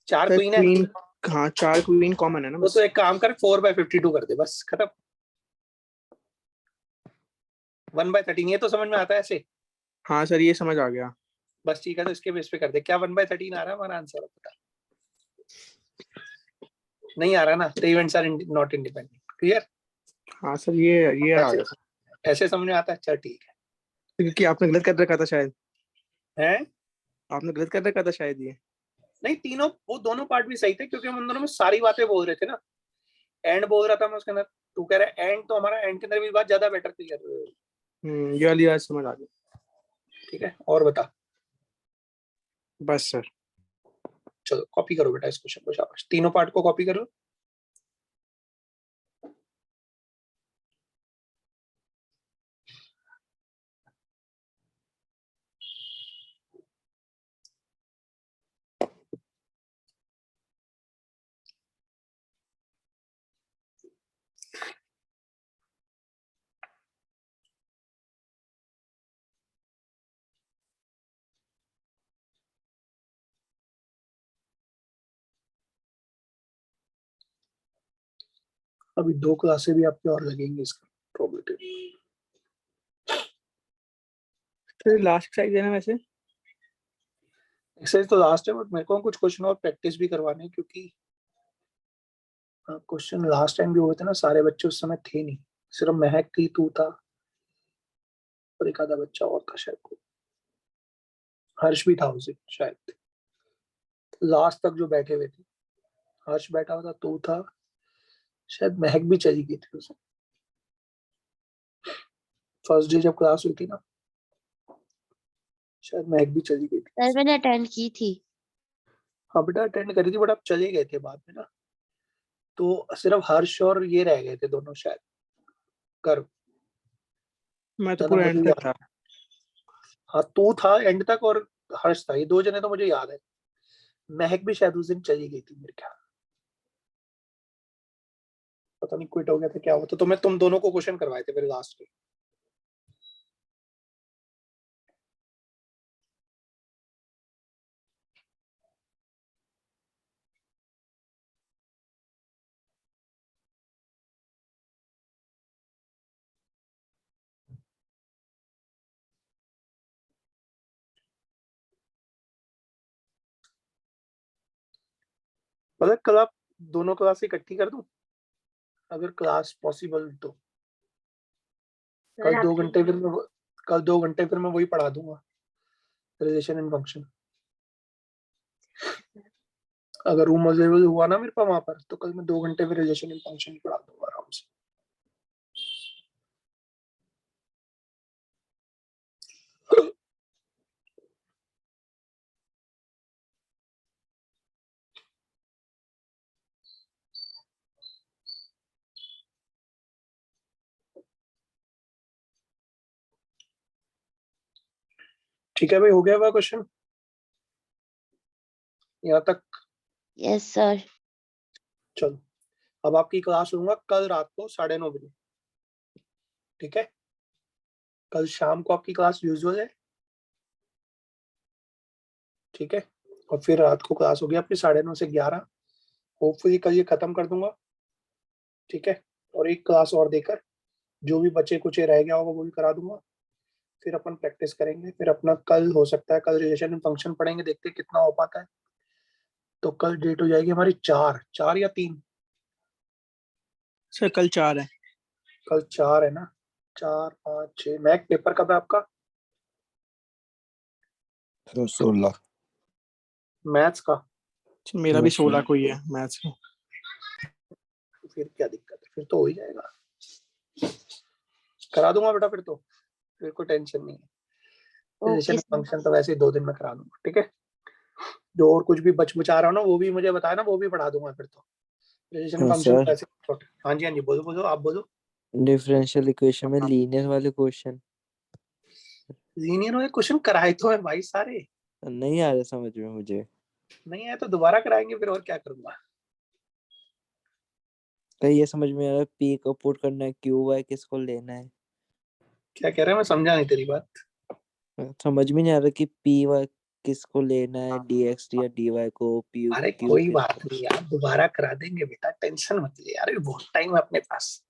4 सर क्वीन है, क्वीन, हाँ 4 क्वीन कॉमन है ना तो बस। एक काम कर 4/52 कर दे, बस खत्म। 1/13, ये तो समझ में आता है ऐसे। हाँ सर ये समझ आ गया। बस ठीक है, तो इसके बेस पे कर दे। क्या 1/13 आ रहा है हमारा आंसर? बता। नहीं आ रहा ना, तो events are not independent. Clear? हाँ सर ये आ गया सर। ऐसे समझ में आता है? चल ठीक क्योंकि आपने गलत कर रखा था शायद, है। आपने गलत कर रखा था शायद ये। नहीं, तीनों वो दोनों पार्ट भी सही थे, क्योंकि हम उन दोनों में सारी बातें बोल रहे थे ना। एंड बोल रहा था मैं उसके अंदर, तू कह रहा है एंड, तो हमारा एंड के अंदर भी बात ज्यादा बेटर क्लियर। ये वाली बात समझ आ गई। ठीक है, और बता। बस सर। चलो कॉपी करो बेटा इस क्वेश्चन को, शाबाश। तीनों पार्ट को कॉपी करो। अभी 2 क्लासें भी आपके और लगेंगे इसका प्रोबेबिलिटी। सर लास्ट एक्सरसाइज है ना वैसे? एक्सरसाइज तो लास्ट है, बट मेरे को कुछ क्वेश्चन और प्रैक्टिस भी करवाने हैं, क्योंकि क्वेश्चन लास्ट टाइम भी हुए थे ना, सारे बच्चे उस समय थे नहीं, सिर्फ महक थी, तू था और एक आधा बच्चा और था शायद को, हर्ष भी था उस दिन शायद। लास्ट तक जो बैठे हुए थे, हर्ष बैठा हुआ था, तू था, शायद महक भी चली गई थी उसमें। फर्स्ट डे जब क्लास हुई थी ना, शायद महक भी चली गई थी। सर मैंने अटेंड की थी। हाँ बेटा अटेंड करी थी, बट आप चले गए थे बाद में ना, तो सिर्फ हर्ष और ये रह गए थे दोनों शायद। कर, मैं तो ज्यादा पूरा मुझे एंड तक याद। था। हाँ तू था एंड तक और हर्ष था, ये 2 जने तो मुझे याद है। महक भी शायद उस दिन चली गई थी मेरे ख्याल, पता नहीं क्विट हो गया था क्या हुआ, तो मैं तुम दोनों को क्वेश्चन करवाए थे फिर लास्ट के। मतलब कल आप दोनों क्लास इकट्ठी कर दूं अगर क्लास पॉसिबल तो। कल सर 2 आपकी घंटे फिर मैं कल 2 घंटे फिर मैं वही पढ़ा दूंगा, रिलेशन एंड फंक्शन। अगर रूम अवेलेबल हुआ ना मेरे पास वहां पर, तो कल मैं 2 घंटे फिर रिलेशन एंड फंक्शन पढ़ा दूंगा आराम से। ठीक है भाई, हो गया वह क्वेश्चन यहाँ तक? Yes sir. चलो, अब आपकी क्लास लूंगा कल रात को 9:30 बजे। ठीक है, कल शाम को आपकी क्लास यूजुअल है। ठीक है, और फिर रात को क्लास होगी आपकी 9:30 से 11। होपफुली कल ये खत्म कर दूंगा। ठीक है, और एक क्लास और देकर जो भी बचे कुछ रह गया होगा वो भी करा दूंगा। फिर अपन प्रैक्टिस करेंगे। फिर अपना कल हो सकता है कल रिलेशन एंड फंक्शन पढ़ेंगे, देखते हैं कितना हो पाता है। तो कल डेट हो जाएगी हमारी 4 या 3। सर कल 4 है। कल 4 है ना? 4, 5, 6। मैक पेपर कब है आपका? 16। मैथ्स का? मेरा भी Yes, sir. 16 को ही है मैथ्स की। फिर क्या दिक्कत है, फिर तो हो ही जाएगा। करा दूंगा बेटा फिर तो, फिर कोई टेंशन नहीं है। Okay relation sir. फंक्शन तो वैसे ही 2 दिन में करा दूंगा। ठीक है, जो और कुछ भी बचा रहा हो ना वो भी मुझे बताया ना, वो भी पढ़ा दूंगा फिर तो। रिलेशन हाँ फंक्शन सर, वैसे छोटे। हाँ जी हाँ जी, बोलो बोलो, आप बोलो। डिफरेंशियल इक्वेशन में हाँ, लीनियर वाले क्वेश्चन लीनियर वाले क्वेश्चन कराए तो है भाई सारे। नहीं आ रहे समझ में मुझे। नहीं आया तो दोबारा कराएंगे फिर, और क्या करूंगा। कहीं ये समझ में आ रहा है पी को पुट करना है, क्यू वाई किसको लेना है। क्या कह रहे हैं, मैं समझा नहीं तेरी बात। समझ में नहीं आ रहा कि पी वाई किसको लेना है, हाँ, डी एक्स या डी वाई को, पी अरे क्यू कोई बात किसको। नहीं यार, दोबारा करा देंगे बेटा, टेंशन मत ले यार, बहुत टाइम है अपने पास।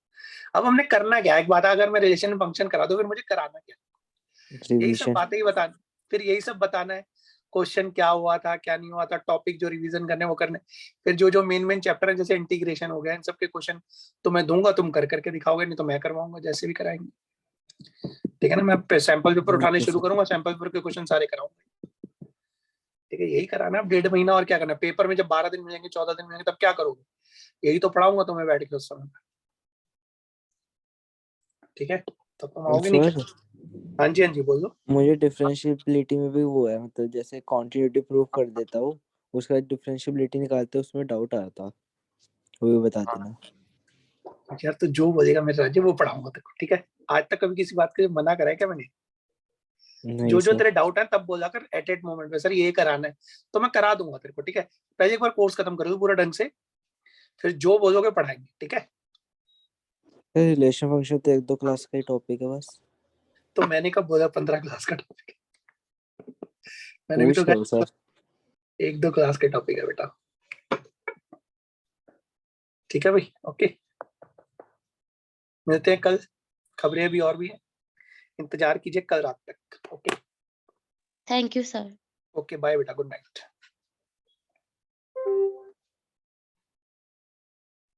अब हमने करना क्या, एक बात है, अगर मैं रिलेशन फंक्शन करा दो फिर मुझे कराना क्या? यही सब रिवीजन। बातें ही बताना, फिर यही सब बताना है। क्वेश्चन क्या हुआ था क्या नहीं हुआ था, टॉपिक जो रिवीजन करने वो करने। फिर जो जो मेन मेन चैप्टर है जैसे इंटीग्रेशन हो गया, इन सब के क्वेश्चन तो मैं दूंगा, तुम कर करके दिखाओगे, नहीं तो मैं करवाऊंगा, जैसे भी कराएंगे। ठीक है ना, मैं सैंपल पेपर उठाने ओके शुरू सर। करूंगा, सैंपल पेपर के क्वेश्चन सारे कराऊंगा। ठीक है, यही कराना है अब 1.5 महीना, और क्या करना है। पेपर में जब 12 दिन मिलेंगे 14 दिन मिलेंगे तब क्या करोगे? यही तो पढ़ाऊंगा तुम्हें बैठ के उस समय। ठीक है, तब तुम आओगे नहीं सर क्या? हाँ जी हाँ जी, बोल दो। मुझे डिफरेंशिएबिलिटी में भी वो है, मतलब जैसे कॉन्टिन्यूटी प्रूव कर देता हूँ, उसके बाद डिफरेंशिएबिलिटी निकालते हैं, उसमें डाउट आया था, वो भी बता देना। यार तो जो बोलेगा मेरे राज्य वो पढ़ाऊंगा तेरे को। ठीक है, आज तक कभी किसी बात के लिए मना करा है क्या मैंने? नहीं जो जो सर। तेरे डाउट है तब बोला कर, एट मोमेंट में सर ये कराना है तो मैं करा दूंगा तेरे को। ठीक है, पहले एक बार कोर्स खत्म कर दो पूरा ढंग से, फिर जो बोलोगे पढ़ाएंगे। ठीक है, रिलेशन फंक्शन तो 1-2 क्लास का ही टॉपिक है बस। तो मैंने कब बोला 15 क्लास का टॉपिक? मैंने भी तो पूछ रहा हूँ कहा सर। 1-2 क्लास के टॉपिक है बेटा। ठीक है भाई, ओके, मिलते हैं कल। खबरें भी और भी हैं, इंतजार कीजिए कल रात तक। Okay thank you sir. Okay, bye बेटा, गुड नाइट।